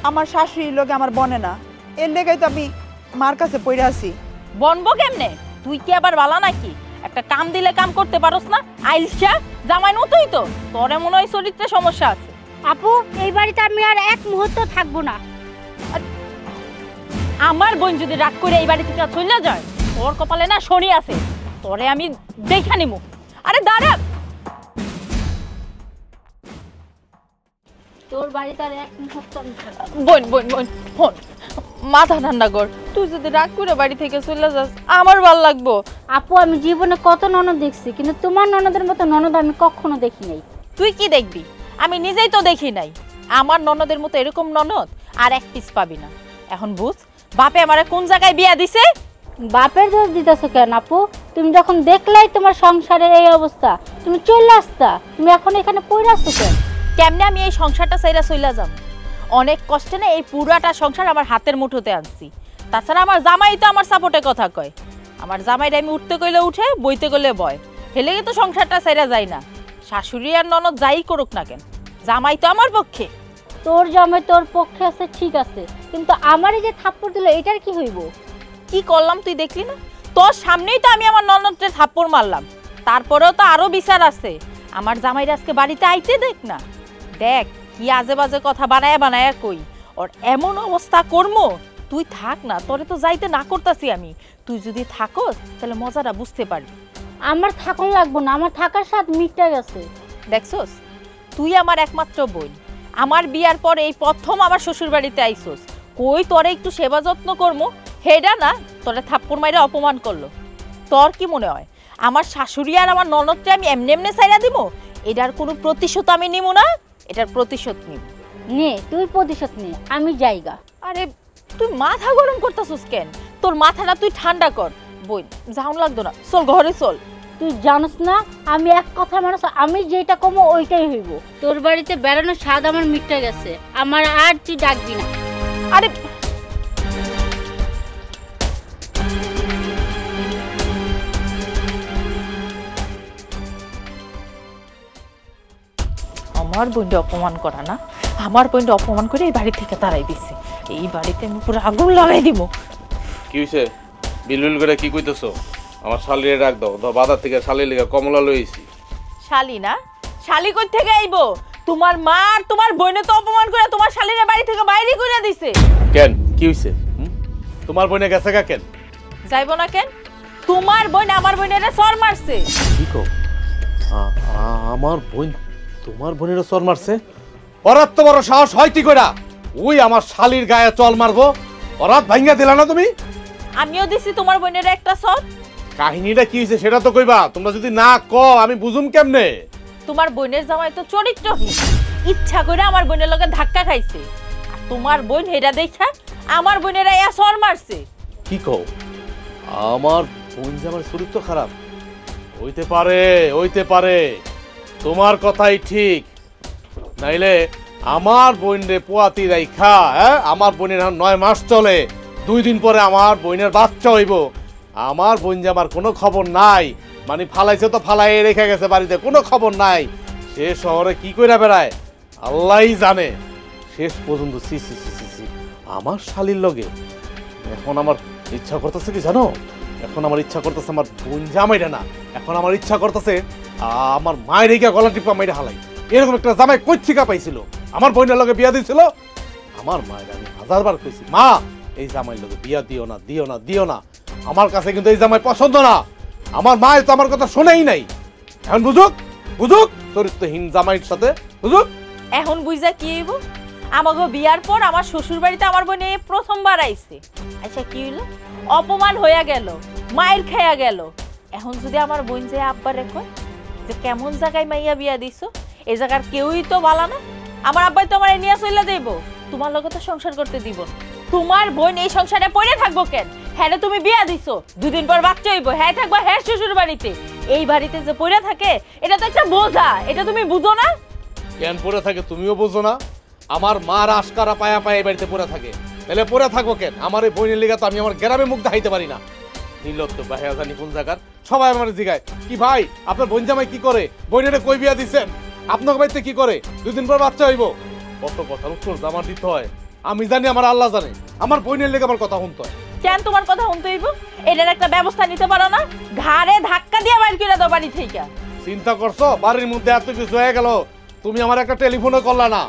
আমার শাশুড়ির লোকে আমার বনে না, এর লেগাই তো আমি মার কাছে পড়ে আছি।
বনবো কেমনে? তুই কি আবার বালা নাকি? একটা কাম দিলে কাম করতে পারোস না? আইলসা জামাই মতোই তো, তোর মনে হয় চরিত্রে সমস্যা আছে।
আপু এই বাড়িতে আমি আর এক মুহূর্ত থাকবো না।
আমার বোন যদি রাগ করে এই বাড়ি থেকে চলে যায়, তোর কপালে না শনি আছে, তোরে আমি দেখা নিমু। আরে দাঁড়া,
তোর বাড়িতে আর এক মুহূর্ত আমি থাকবো না।
বোন বোন বোন ফোন, মাথা ঠান্ডা কর। তুই যদি রাগ করে বাড়ি থেকে চলে যাস আমার ভাল লাগবো।
আপু আমি জীবনে কত ননদ দেখছি, কিন্তু তোমার ননদের মতো ননদ আমি কখনো দেখি নাই।
তুই কি দেখবি? আমি নিজেই তো দেখি নাই। আমার ননদের মতো এরকম ননদ আর এক পিস পাবি না। এখন বুঝ বাপে আমারে কোন জায়গায় বিয়া দিছে।
বাপের দোষ দিতেছো কেন আপু? তুমি যখন দেখলাই তোমার সংসারের এই অবস্থা, তুমি চলে আসতা। তুমি এখন এখানে পড়ে আসছো কেন?
কেমনে আমি এই সংসারটা চাইরা চইলা যাব? অনেক কষ্টে না এই পুরাটা সংসার আমার হাতের মুঠোতে আনছি। তাছাড়া আমার জামাই তো আমার সাপোর্টে কথা কয়। আমার জামাইরা আমি উঠতে কইলে উঠে, বইতে কইলে বয়। হেলে তো সংসারটা চাইরা যায় না। শাশুড়ি আর ননদ যাই করুক না কেন, জামাই তো আমার পক্ষে।
তোর জামাই তোর পক্ষে আছে ঠিক আছে, কিন্তু আমারই যে থাপ্পড় দিল এটার কি হইব?
কি করলাম তুই দেখলি না? তোর সামনেই তো আমি আমার ননদকে থাপ্পড় মারলাম। তারপরেও তো আরো বিচার আছে। আমার জামাইরা আজকে বাড়িতে আইতে দেখ না, দেখ কি আজে বাজে কথা বানায়া বানায়া কই। ওর এমন অবস্থা করমো, তুই থাক না, তোরে তো যাইতে না করতাছি আমি। তুই যদি থাকস তাহলে মজাটা বুঝতে পারবি।
আমার থাকুন লাগবো না, আমার থাকার স্বাদ মিটে গেছে।
দেখছস, তুই আমার একমাত্র বোন। আমার বিয়ার পর এই প্রথম আমার শ্বশুর বাড়িতে আইসোস। কই তোরে একটু সেবা যত্ন করবো, হেডা না তোরে থাপ্পড় মাইরা অপমান করলো। তোর কি মনে হয় আমার শাশুড়ি আর আমার ননদকে আমি এমনি এমনি ছাইরা দিব? এটার কোনো প্রতিশোধ আমি নিব না, এটার প্রতিশোধ নিব।
নে তুই প্রতিশোধ নে, আমি যাইগা।
আরে তুই মাথা গরম করতেছিস কেন? তোর মাথাটা তুই ঠান্ডা কর। বই যাওন লাগতো না, চল ঘরে চল।
তুই জানিস না আমি এক কথা মানুষ, আমি যেটা কমো ওইটাই হইব। তোর বাড়িতে বেড়ানোর স্বাদ আমার মিটে গেছে, আমার আর তুই ডাকবি না।
আরে আমার বোনটা অপমান করা না, আমার বোনটা অপমান করে এই বাড়ি থেকে তাড়াই দিছে। এই বাড়িতে আমি পুরো আগুন লাগাই দিব।
কি হইছে? বিলবিল করে কি কইতেছো? আমার শালিরে ডাক দাও। বাজার থেকে শালির লিগা কমলা লইছি।
শালি না? শালি কই থেকে আইবো? তোমার মা আর তোমার বোনে তো অপমান করে তোমার শালিরে বাড়ি থেকে বাইরে কইরা দিছে।
কেন কি হইছে? তোমার বোনে গেছে গা কেন?
যাইবো না কেন? তোমার বোন আমার বোনের সর মারছে।
কি কও? আমার বোন তোমার বোনের চল মারছে? ওর তো বড় সাহস হয় কি কইরা? ওই আমার শালির গায়ে চল মারবো? ওরাত ভাঙ্গা দিলা না তুমি?
আমিও দিছি তোমার বোনের একটা সর।
কাহিনীটা কি হইছে সেটা তো কইবা। তোমরা যদি না কও আমি বুঝুম কেমনে?
তোমার বোনের জামাই তো চরিত্রহীন, ইচ্ছা করে আমার বোনের লগে ধাক্কা খাইছে। আর তোমার বোন হেডা দেখা আমার বোনেরা ইয়া সর মারছে।
কি কও? আমার বোন যে আমার চরিত্র খারাপ? হইতে পারে, হইতে পারে, তোমার কথাই ঠিক। নাইলে আমার বোন রে পোয়াতি রাইখা, আমার বোনের 9 মাস চলে, 2 দিন পরে আমার বোনের বাচ্চা হইব। আমার বোন যে আমার কোনো খবর নাই, মানে ফালাইছে তো ফালাই রেখে গেছে বাড়িতে, কোনো খবর নাই। সে শহরে কি কইরা বেড়ায় আল্লাহই জানে। শেষ পর্যন্ত সি সি সি সি আমার শালির লগে। এখন আমার ইচ্ছা করতেছে কি জানো? এখন আমার ইচ্ছা করতেছে আমার বোন জামাইটা না, এখন আমার ইচ্ছা করতেছে আমার মায়ের রেখে গলা টিপা মাইরে হালাই। এরকম একটা জামাই কই থেকে পাইছিল? আমার বোনের লগে বিয়া দিয়েছিল। আমার মায়ের আমি 1000 বার কইছি, মা এই জামাইয়ের লগে বিয়া দিও না, দিও না, দিও না। আমার কাছে কিন্তু এই জামাই পছন্দ না। আমার মায়ের তো আমার কথা শুনেই নাই। এখন বুঝুক, বুঝুক চরিত্রহীন জামাইয়ের সাথে, বুঝুক।
এখন বুঝা কি হইব? আমাগো বিয়ার পর আমার শ্বশুর বাড়িতে আমার বোনে প্রথমবার আইছে। আচ্ছা কি হইলো? অপমান হইয়া গেল, মায়ের খাইয়া গেল। এখন যদি আমার বোন যে আব্বা রেখো, যে কেমন জায়গায় মাইয়া বিয়া দিছো, এই জায়গার কেউই তো ভালো না। আমার আব্বাই তো আমার নিয়ে চলে যাইব, তোমার লগে তো সংসার করতে দিব না। তোমার বোন এই সংসারে পড়ে থাকবো কেন? হ্যাঁ তুমি বিয়া দিছো, দুদিন পর বাচ্চা হইব, হ্যাঁ থাকবো হ্যাঁ শ্বশুর বাড়িতে। এই বাড়িতে যে পড়ে থাকে এটা তো একটা বোঝা, এটা তুমি বুঝো না?
কেন পড়ে থাকে তুমিও বোঝো না? আমার মার আশকারা পায়া পায়া এই বাড়িতে পড়ে থাকে, তাহলে পড়ে থাকবো কেন? আমার এই বোনের লিগা তো আমি আমার গ্রামে মুখ দেখাইতে পারি না। নির্লজ্জ বাহিয়া জানি কোন জায়গার, সবাই আমার জিগায় কি ভাই আপনার বোন জামাই কি করে, বোনের কই বিয়া দিচ্ছেন, আপনার বাড়িতে কি করে, দুদিন পর বাচ্চা হইব। কত কথার উত্তর আমার দিতে হয় আমি জানি, আমার আল্লাহ জানে। আমার বোনের লেগে আমার কথা শুনতে হয়।
কেন তোমার কথা শুনতে হইব? এটার একটা ব্যবস্থা নিতে পারো না? ঘাড়ে ধাক্কা দিয়ে বাইর করে দাও বাড়ি থেকে।
চিন্তা করছো বাড়ির মধ্যে এত কিছু হয়ে গেল, তুমি আমার একটা টেলিফোনও করলা না?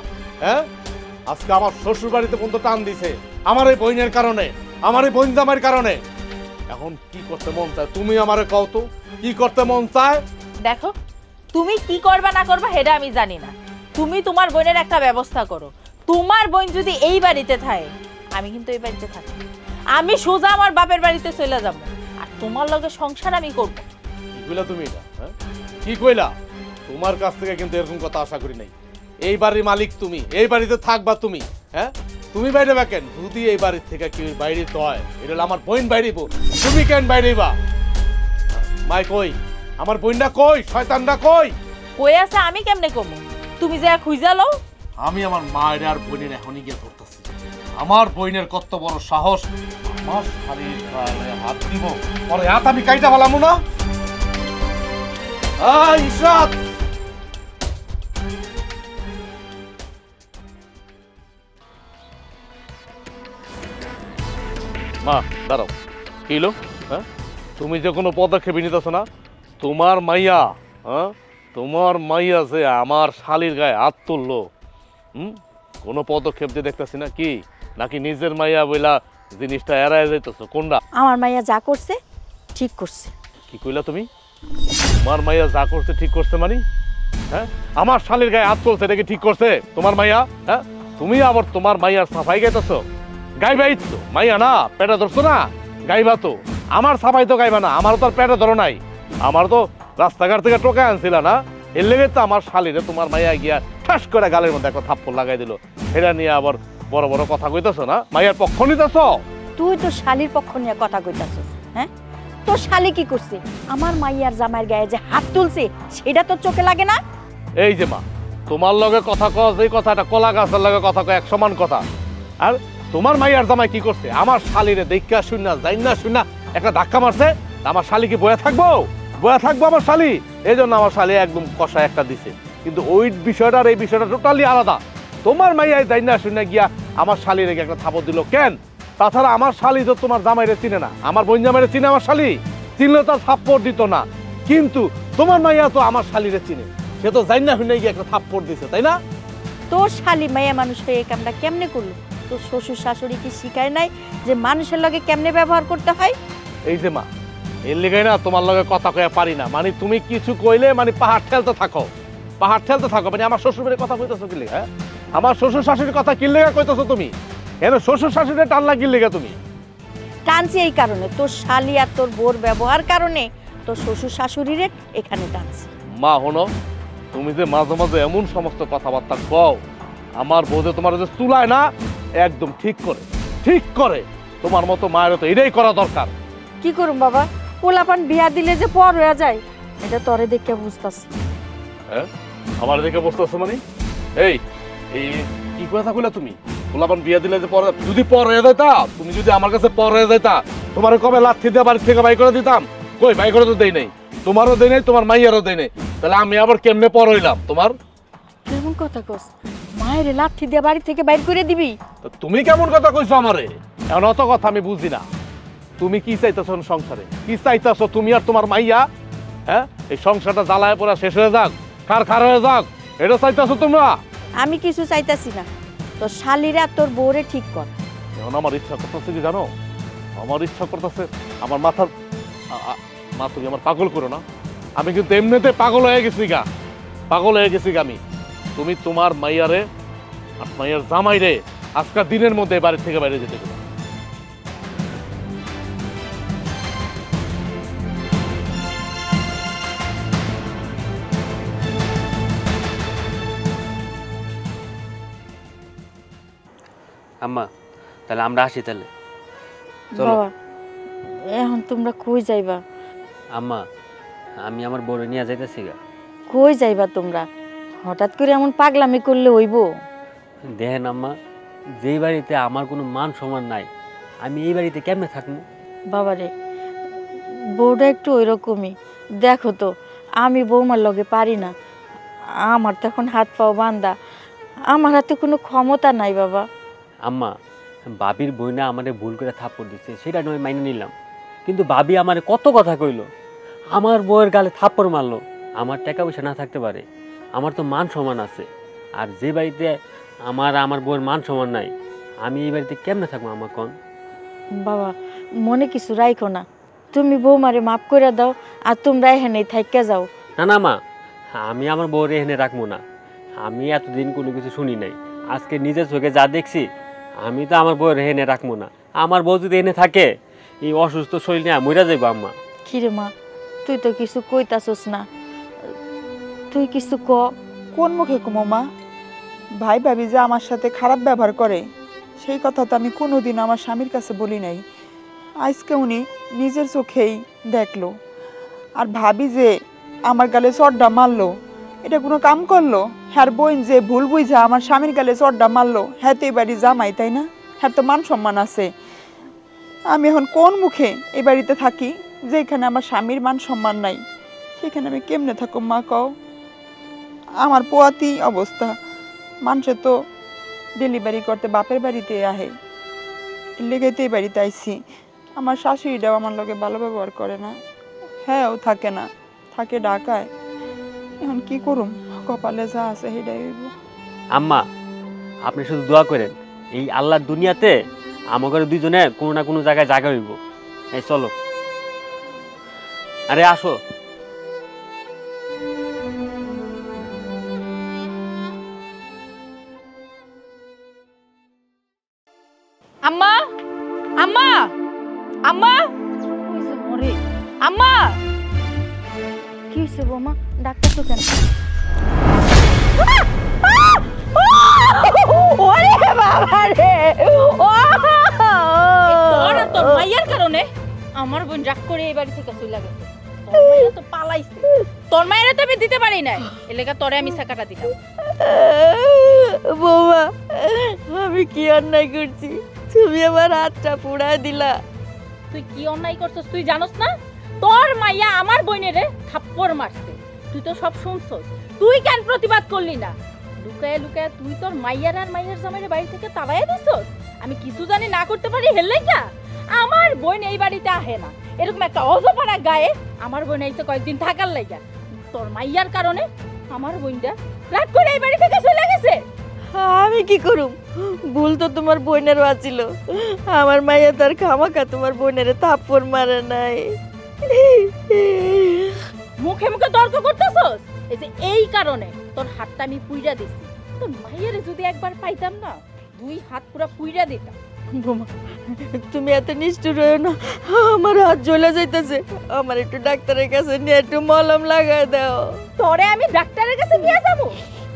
হ্যাঁ, আজকে আমার শ্বশুর বাড়িতে পর্যন্ত টান দিছে আমার এই বোনের কারণে, আমার এই বোন জামাইয়ের কারণে। এখন কি করতে মন চায় তুমি আমারে কও তো, কি করতে মন চায়?
দেখো তুমি কি করবা না করবা সেটা আমি জানি না, তুমি তোমার বোনের একটা ব্যবস্থা করো। তোমার বোন যদি এই বাড়িতে থাকে, আমি কিন্তু এই বাড়িতে থাকি, আমি সোজা আমার বাপের বাড়িতে চলে যাব, আর তোমার লগে সংসার আমি করব।
কি কইলা তুমি এটা? হ্যাঁ, কি কইলা? তোমার কাছ থেকে কিন্তু এরকম কথা আশা করি নাই। এই বাড়ির মালিক তুমি, এই বাড়িতে থাকবা তুমি। হ্যাঁ, তুমি বাইরে বা কেন? যদি এই বাড়ির থেকে কি বাইরে তো হয়, এটা হলো আমার বোন বাইরেব, তুমি কেন বাইরেবা? মাই কই, আমার বোনটা কই, শয়তানটা কই?
কই আছে আমি কেমনে কমু? তুমি যে খুঁজা লও।
আমি আমার মায়ের আর বোনের এখনই গিয়ে ধরতেছি। আমার বোনের কত বড় সাহস, আমার শাড়ির গায়ে হাত দিব, পরে হাত আমি কাইটা ফেলাম না। ইশরাত, মা দাঁড়াও। কি হলো? হ্যাঁ, তুমি যে কোনো পদক্ষেপ নিতেছো না? তোমার মাইয়া, হ্যাঁ তোমার মাইয়া যে আমার শালির গায়ে হাত তুললো, কোনো পদক্ষেপ যে দেখতেছি না, কি নাকি নিজের মাইয়া বইলা জিনিসটা এড়ায় যাইতেছো? কোনটা?
আমার মাইয়া যা করছে ঠিক করছে।
কি কইলা তুমি? তোমার মাইয়া যা করছে ঠিক করছে মানে? হ্যাঁ, আমার শালির গায়ে হাত তুলছে, এটা কি ঠিক করছে তোমার মাইয়া? হ্যাঁ, তুমি আবার তোমার মাইয়ার সাফাই গাইতেছো? গাইবাই তো, মাইয়া না পেটে ধরছো না, গাইবা তো। আমার সাফাই তো গাইবা না, আমারও তো আর পেটে ধরো নাই, আমার তো রাস্তাঘাট থেকে টোকা আনছিল না। এর লেগে তো আমার শালিরে তোমার মাইয়া গিয়া ঠাস করে গালের মধ্যে একটা থাপ্পড় লাগাই দিল। এটা নিয়ে আবার বড় বড় কথা কইতেছো না, মাইয়ার পক্ষ নিতেছো।
তুই তো শালির পক্ষ নিয়ে কথা কইতাছিস। হ্যাঁ, তোর শালি কি করছে? আমার মাইয়ার জামাইয়ের গায়ে যে হাত তুলছে সেটা তোর চোখে লাগে না?
এই যে মা, তোমার লগে কথা কয় যে কথাটা কলা গাছের লগে কথা কয় এক সমান কথা। আর তোমার মাইয়ার জামাই কি করছে? আমার শালিরে দেখা শুনা যাই না শুনা একটা ধাক্কা মারছে। আমার শালি কি বয়া থাকবো? বয়া থাকবো আমার শালি? এই জন্য আমার শালি একদম কষা একটা দিছে। কিন্তু ওই বিষয়টা আর এই বিষয়টা টোটালি আলাদা। তোমার মাইয়া যাই না শুনা গিয়া আমার শালিরে একটা থাপড় দিল কেন? তাছাড়া আমার শালি তো তোমার জামাইরে চিনে না, আমার বোন জামাইরে চিনে আমার শালি, চিনলে তো থাপ্পড় দিত না। কিন্তু তোমার মাইয়া তো আমার শালিরে চিনে, সে তো যাই না শুনে গিয়ে একটা থাপ্পড় দিছে, তাই না?
তোর শালি মাইয়া মানুষ হয়ে এই কামটা কেমনে করলো? তোর শ্বশুর শাশুড়ি কি শিখায় নাই যে মানুষের লগে কেমনে ব্যবহার করতে হয়?
এই যে মা, এর লেগে না তোমার লগে কথা কয়ে পারি না। মানে তুমি কিছু কইলে মানে পাহাড় ঠেলতে থাকো, পাহাড় ঠেলতে থাকো। মানে আমার শ্বশুর বাড়ির কথা কইতেছো কি লেগে? হ্যাঁ, আমার শ্বশুর শাশুড়ির কথা কি লেগে কইতেছো তুমি? কেন শ্বশুর শাশুড়ির টান লাগি লেগে তুমি?
টানছি এই কারণে, তোর শালি আর তোর বোর ব্যবহার কারণে তোর শ্বশুর শাশুড়িরে এখানে টানছি।
মা হনো, তুমি যে মাঝে মাঝে এমন সমস্ত কথাবার্তা কও, আমার বউদে তোমার যে চুলায় না একদম ঠিক করে, ঠিক করে। তোমার মতো মায়ের তো এটাই করা দরকার।
কি করুম বাবা, পোলাপান বিয়া দিলে যে পর হয়ে যায়, এটা তরে দেখে বুঝতাছি।
হ্যাঁ, আমার দেখে বুঝতেছো মানে? এই এই কি কথা কইলা তুমি? পোলাপান বিয়া দিলে যে পর, যদি পর হয়ে যাইতা, তুমি যদি আমার কাছে পর হয়ে যাইতা, তোমার কবে লাথি দিয়ে বাড়ি থেকে বাই করে দিতাম? কই বাই করে তো দেই নাই, তোমারও দেই নাই, তোমার মাইয়ারও দেই নাই। তাহলে আমি আবার কেমনে পর হইলাম তোমার?
কেমন কথা কস? মায়ের লাথি দিয়ে বাড়ি থেকে বাইর করে দিবি?
তুমি কেমন কথা কইছো আমারে? এখন অত কথা আমি বুঝি না। তুমি কি চাইতেছো সংসারে? কি চাইতেছো তুমি আর তোমার মাইয়া? হ্যাঁ, এই সংসারটা জ্বালায় পড়া শেষ হয়ে যাক, খার হয়ে যাক, এটা চাইতেছো তোমরা?
আমি কিছু চাইতাছি না, তোর শালিরা তোর বউরে ঠিক কর।
এখন আমার ইচ্ছা করতেছে কি জানো? আমার ইচ্ছা করতেছে আমার মাথার মা, তুমি আমার পাগল করো না। আমি কিন্তু এমনিতে পাগল হয়ে গেছি গা, পাগল হয়ে গেছি গা আমি। তুমি তোমার মাইয়ারে আর মাইয়ার জামাইরে আজকাল দিনের মধ্যে বাড়ি থেকে বাইরে যেতে দেবে।
আম্মা তাহলে আমরা আসি তাহলে। চলো।
বাবা এখন তোমরা কই যাইবা?
আম্মা আমি আমার বউরে নিয়ে যাইতেছি গা।
কই যাইবা তোমরা? হঠাৎ করে এমন পাগলামি করলে হইব?
দেখেন আম্মা, যেই বাড়িতে আমার কোনো মান সম্মান নাই আমি এই বাড়িতে কেমনে থাকবো?
বাবারে বউটা একটু ওই রকমই, দেখো তো আমি বৌমার লগে পারি না, আমার তো এখন হাত পাও বান্ধা, আমার হাতে কোনো ক্ষমতা নাই বাবা।
আম্মা বাবির বইনা আমারে ভুল করে থাপ্পড় দিচ্ছে, সেটা নয় মাইনে নিলাম, কিন্তু ভাবি আমারে কত কথা কইলো, আমার বউয়ের গালে থাপ্পড় মারলো। আমার টাকা পয়সা না থাকতে পারে, আমার তো মান সম্মান আছে, আর যে বাড়িতে আমার বউয়ের মান সম্মান নাই আমি এই বাড়িতে কেমনে থাকবো আমার কোন?
বাবা মনে কিছু রাইখো না, তুমি বৌমারে মাফ করে দাও আর তোমরা এখানেই থাইকা যাও।
না না মা, আমি আমার বউরে এখানে রাখবো না, আমি এতদিন কোনো কিছু শুনি নাই, আজকে নিজের চোখে যা দেখছি আমি তো আমার বউরে এখানে রাখবো না। আমার বউ যদি এনে থাকে এই অসুস্থ শরীর নিয়ে মইরা যাইবো আম্মা।
কিরে মা তুই তো কিছু কইতাছস না, তুই কিছু ক।
কোন মুখে কুমো মা? ভাই ভাবি যে আমার সাথে খারাপ ব্যবহার করে সেই কথা তো আমি কোনোদিন আমার স্বামীর কাছে বলি নাই, আজকে উনি নিজের চোখেই দেখলো। আর ভাবি যে আমার গালে চড়টা মারলো, এটা কোনো কাম করলো? হ্যার বোন যে ভুল বুঝা আমার স্বামীর গালে চড়টা মারলো, হ্যাঁ তো এই বাড়ি জামাই তাই না? হ্যাঁ তো মান সম্মান আছে। আমি এখন কোন মুখে এই বাড়িতে থাকি যেখানে আমার স্বামীর মান সম্মান নাই? সেখানে আমি কেমনে থাকো মা কও? আমার পোয়াতি অবস্থা, মানুষে তো ডেলিভারি করতে বাপের বাড়িতে আহে, লেগেতে এই বাড়িতে আইছি। আমার শাশুড়িটাও আমার লগে ভালো ব্যবহার করে না, হ্যাঁ ও থাকে না, থাকে ঢাকায়। এখন কি করুম, কপালে যা আছে সেটাই হইব।
আম্মা আপনি শুধু দোয়া করেন এই আল্লাহর দুনিয়াতে আমাদের দুইজনে কোনো না কোনো জায়গায় জায়গা হইব। এই চলো, আরে আসো।
আম্মা আম্মা আম্মা ওরে আম্মা,
কি হয়েছে বৌমা, ডাক্তার তো কেন?
ওরে বাবা রে, তোর মাইয়ার কারণে আমার বোন রাগ করে এই বাড়ি থেকে চলে গেছে। তোর মাইয়া তো পালাইছে, তোর মাইয়ারে তো আমি দিতে পারি না, এলাকা তোরে আমি সাকাটা দিলাম।
বৌমা আমি কি অন্যায় করছি, তুমি আমার হাতটা পুড়া দিলা।
তুই কি অন্যায় করছস তুই জানোস না? তোর মাইয়া আমার বোনেরে থাপ্পড় মারছে, তুই তো সব শুনছস, তুই কেন প্রতিবাদ করলি না? লুকায় লুকায় তুই তোর মাইয়ার আর মাইয়ার জামাইয়ের বাড়ি থেকে তাড়াইয়া দিছস। আমি কিছু জানি না করতে পারি হেললে কা? আমার বোন এই বাড়িতে আহে না, এরকম একটা অজপাড়া গায়ে আমার বোন এইতে কয়েকদিন থাকার লাইগা তোর মাইয়ার কারণে আমার বোনটা রাগ করে এই বাড়ি থেকে চলে গেছে।
আমি কি করুম, ভুল তো তোমার বোনেরও আছিল, আমার মাইয়া তার খামাখা তোমার বোনের থাপ্পড় মারে নাই।
মুখে মুখে তর্ক করতেছস, এই যে এই কারণে তোর হাতটা আমি পুইরা দিছি। তোর মাইয়ারে যদি একবার পাইতাম না, দুই হাত পুরা পুইরা দিতাম।
বোমা তুমি এত নিষ্ঠুর হয়েও না, আমার হাত জ্বলে যাইতেছে, আমার একটু ডাক্তারের কাছে নিয়ে একটু মলম লাগাই দাও।
তোরে আমি ডাক্তারের কাছে নিয়ে যাবো?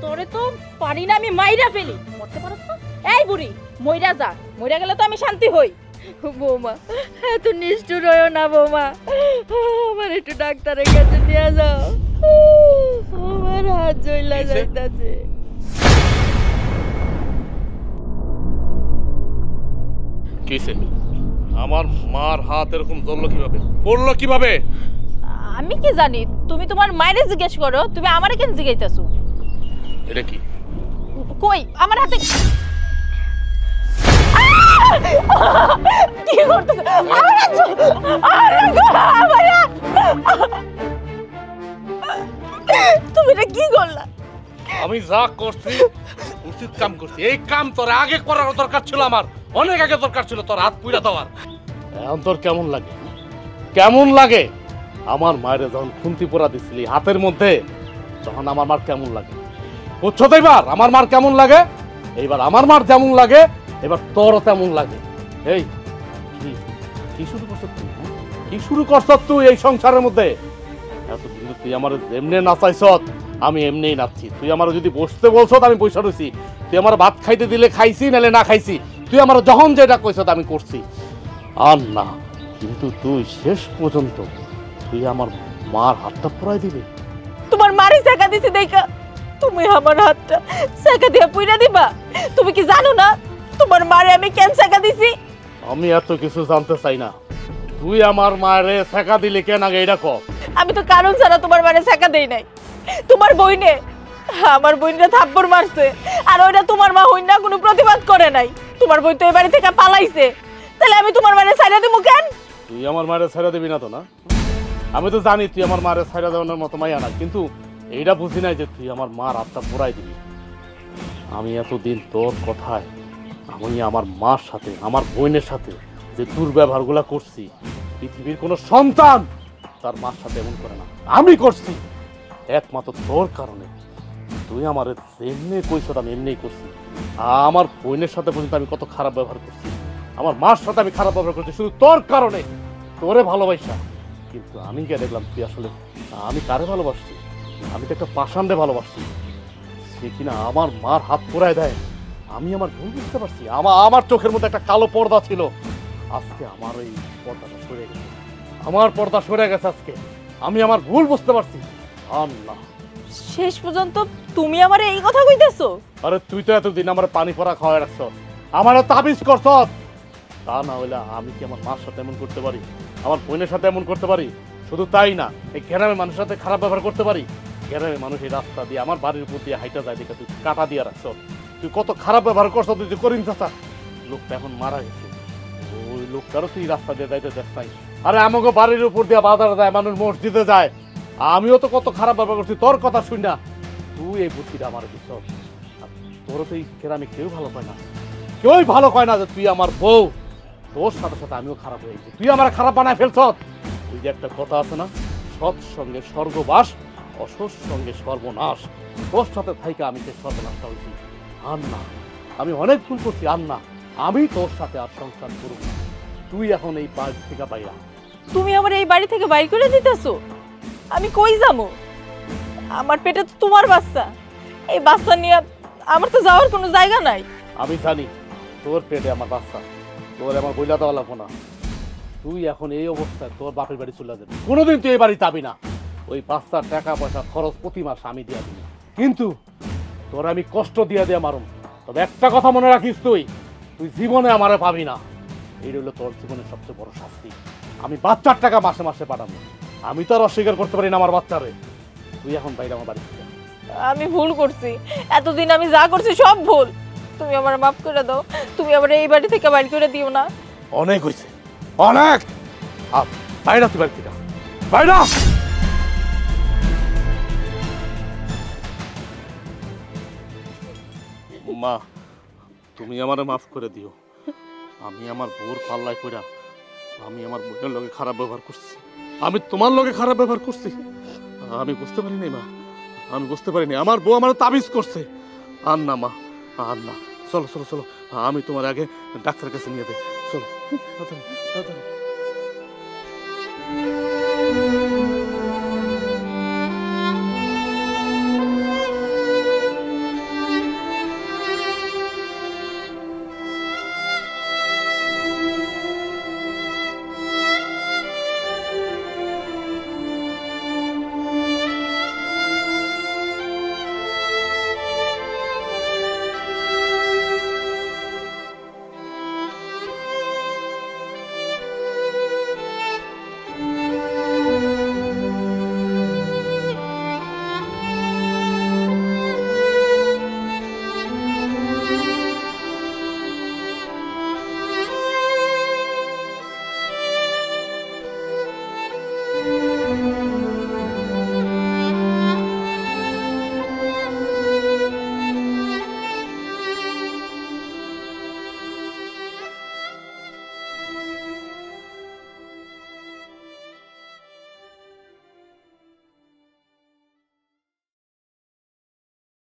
তোরে তো পারি না আমি মাইরা ফেলি, মরতে পারছ না? এই বুড়ি মইরা যা, মইরা গেলে তো আমি শান্তি হই।
বৌমা এত নিষ্ঠুর হয়েও না বৌমা, আমার একটু ডাক্তারের কাছে নিয়ে যাও, আমার হাত জ্বলে যাইতেছে।
কিসে আমার মার হাত এরকম জ্বললো কিভাবে, পড়লো কিভাবে?
আমি কি জানি, তুমি তোমার মায়েরে জিজ্ঞেস করো, তুমি আমারে কেন জিজ্ঞাইতাছো?
এটা কি?
কই আমার হাতে কি করতেছ? তুমি এটা কি করলা?
আমি যা করছি উচিত কাম করছি, এই কাম তোর আগে করার দরকার ছিল, আমার অনেক আগে দরকার ছিল তোর হাত পুইরা দেওয়ার। এখন তোর কেমন লাগে, কেমন লাগে? আমার মায়ের যখন খুন্তি পোড়া দিছিলি হাতের মধ্যে, তখন আমার মার কেমন লাগে বুঝছো তো? এবার আমার মার কেমন লাগে, এইবার আমার মার যেমন লাগে এবার তোরও তেমন লাগে। এই কি শুরু করছ তুই? কি শুরু করছ তুই এই সংসারের মধ্যে? এতদিন তুই আমার যেমনে নাচাইছ আমি এমনিই নাচছি, তুই আমার যদি বসতে বলছ আমি পয়সা রয়েছি, তুই আমার ভাত খাইতে দিলে খাইছি নাহলে না খাইছি, তুই আমার যখন যেটা কইছ আমি করছি। আর না, কিন্তু তুই শেষ পর্যন্ত তুই আমার মার হাতটা পুরাই দিবি।
তোমার মারি ছেকা দিছি দেখা তুমি আমার হাতটা ছেকা দিয়ে পুইরা দিবা? তুমি কি জানো না তোমার মারে আমি কেন ছেকা দিছি?
আমি এত কিছু জানতে চাই না, তুই আমার মায়েরে ছেকা দিলি কেন আগে এটা ক।
আমি তো কারণ ছাড়া তোমার মারে ছেকা দেই নাই। তোমার বইনে আমার বইনটা থাপ্পড় মারছে, আর ওইটা তোমার মা হইনা কোনো প্রতিবাদ করে নাই। তোমার বই তো এই বাড়ি থেকে পালাইছে, তাহলে আমি তোমার মারে ছাইড়া দেবো কেন?
তুই আমার মায়ের ছাইড়া দিবি না তো? না, আমি তো জানি তুই আমার মায়ের ছাইড়া দেওয়ানোর মতো মাইয়া না, কিন্তু এইটা বুঝি নাই যে তুই আমার মার হাতটা পুরাই দিবি। আমি এতদিন তোর কথায় আমি আমার মার সাথে আমার বোনের সাথে যে দুর্ব্যবহারগুলা করছি, পৃথিবীর কোনো সন্তান তার মার সাথে এমন করে না, আমি করছি একমাত্র তোর কারণে। তুই আমার যেমনি কইছ আমি এমনিই করছি। আমার বোনের সাথে পর্যন্ত আমি কত খারাপ ব্যবহার করছি, আমার মার সাথে আমি খারাপ ব্যবহার করছি শুধু তোর কারণে, তোরে ভালোবাসা। কিন্তু আমি কে দেখলাম তুই আসলে আমি কারে ভালোবাসছি? আমি তো একটা পাষাণে ভালোবাসছি, সে কিনা আমার মার হাত পুরাই দেয়। আমি আমার ভুল বুঝতে পারছি, আমার চোখের মধ্যে একটা কালো পর্দা ছিল। আজকে আমার এই পর্দাটা সরে গেছে, আমার পর্দা সরে গেছে আজকে। আমি আমার ভুল বুঝতে পারছি। আল্লাহ,
শেষ পর্যন্ত তুমি আমারে এই কথা কইতেছো?
আরে তুই তো এতদিন আমার পানি পড়া খাওয়াই রাখছ, আমার তাবিজ করছ। তা না হইলে আমি কি আমার মার সাথে এমন করতে পারি? আমার বোনের সাথে এমন করতে পারি? শুধু তাই না, এই গ্রামের মানুষের সাথে খারাপ ব্যবহার করতে পারি। গ্রামের মানুষ এই রাস্তা দিয়ে আমার বাড়ির উপর দিয়ে হাইটা যায় দেখে তুই কাটা দিয়ে রাখছ। তুই কত খারাপ ব্যবহার করছ তুই যে করিম চাচা। লোকটা এখন মারা গেছে, ওই লোকটারও তুই রাস্তা দিয়ে যাইতে দেখ নাই। আরে আমাকে বাড়ির উপর দিয়ে বাজারে যায়, মানুষ মসজিদে যায়, আমিও তো কত খারাপ ব্যবহার করছি তোর কথা শুন না। তুই এই বুদ্ধিটা আমার দিচ্ছ। তোরও তো এই গ্রামে কেউ ভালো পায় না, কেউই ভালো পায় না যে তুই আমার বউ। তোর সাথে সাথে আমিও খারাপ হয়ে গেছি, তুই আমার খারাপ বানায় ফেলছ। তুই যে একটা কথা আছে না, সৎ সঙ্গে স্বর্গবাস, অসৎ সঙ্গে সর্বনাশ। তোর সাথে থাইকা আমি সেই সর্বনাশটা হয়েছি। আর না, আমি অনেক ভুল করছি। আর না, আমি তোর সাথে আর সংসার করব না। তুই এখন এই বাড়ি থেকে বাইরা।
তুমি আমার এই বাড়ি থেকে বাইর করে দিতেছো? আমি কই যাবো? আমার পেটে তো তোমার বাচ্চা, এই বাচ্চা নিয়ে আমার তো যাওয়ার কোনো জায়গা নাই।
আমি জানি তোর পেটে আমার বাচ্চা, তোর আমার বইলা দেওয়া লাগবো না। তুই এখন এই অবস্থায় তোর বাপের বাড়ি চলে যাবি, কোনোদিন তুই এই বাড়ি যাবি না। ওই বাচ্চার টাকা পয়সা খরচ প্রতি মাস আমি দিয়ে দিবি, কিন্তু তোর আমি কষ্ট দিয়ে দিয়ে মারুম। তবে একটা কথা মনে রাখিস, তুই জীবনে আমারে পাবি না। এই রইল তোর জীবনের সবচেয়ে বড় শাস্তি। আমি বাচ্চার টাকা মাসে মাসে পাঠাবো, আমি তো আর অস্বীকার করতে পারি না আমার বাচ্চারে। তুই এখন বাইরে আমার বাড়ি থেকে।
আমি ভুল করছি, এতদিন আমি যা করছি সব ভুল। তুমি আমার মাফ করে দাও, তুমি আমার এই বাড়ি থেকে বাইর করে দিও না।
অনেক হয়েছে, অনেক। বাইরে তুই বাড়ি থেকে বাইরে। মা, তুমি আমারে মাফ করে দিও। আমি আমার বউর পাল্লায় কইরা আমি আমার বোনের লগে খারাপ ব্যবহার করছি, আমি তোমার লগে খারাপ ব্যবহার করছি। আমি বুঝতে পারিনি মা, আমি বুঝতে পারিনি। আমার বউ আমার তাবিজ করছে। আর না মা, আর না। চলো চলো চলো, আমি তোমার আগে ডাক্তারের কাছে নিয়ে যাই। চলো।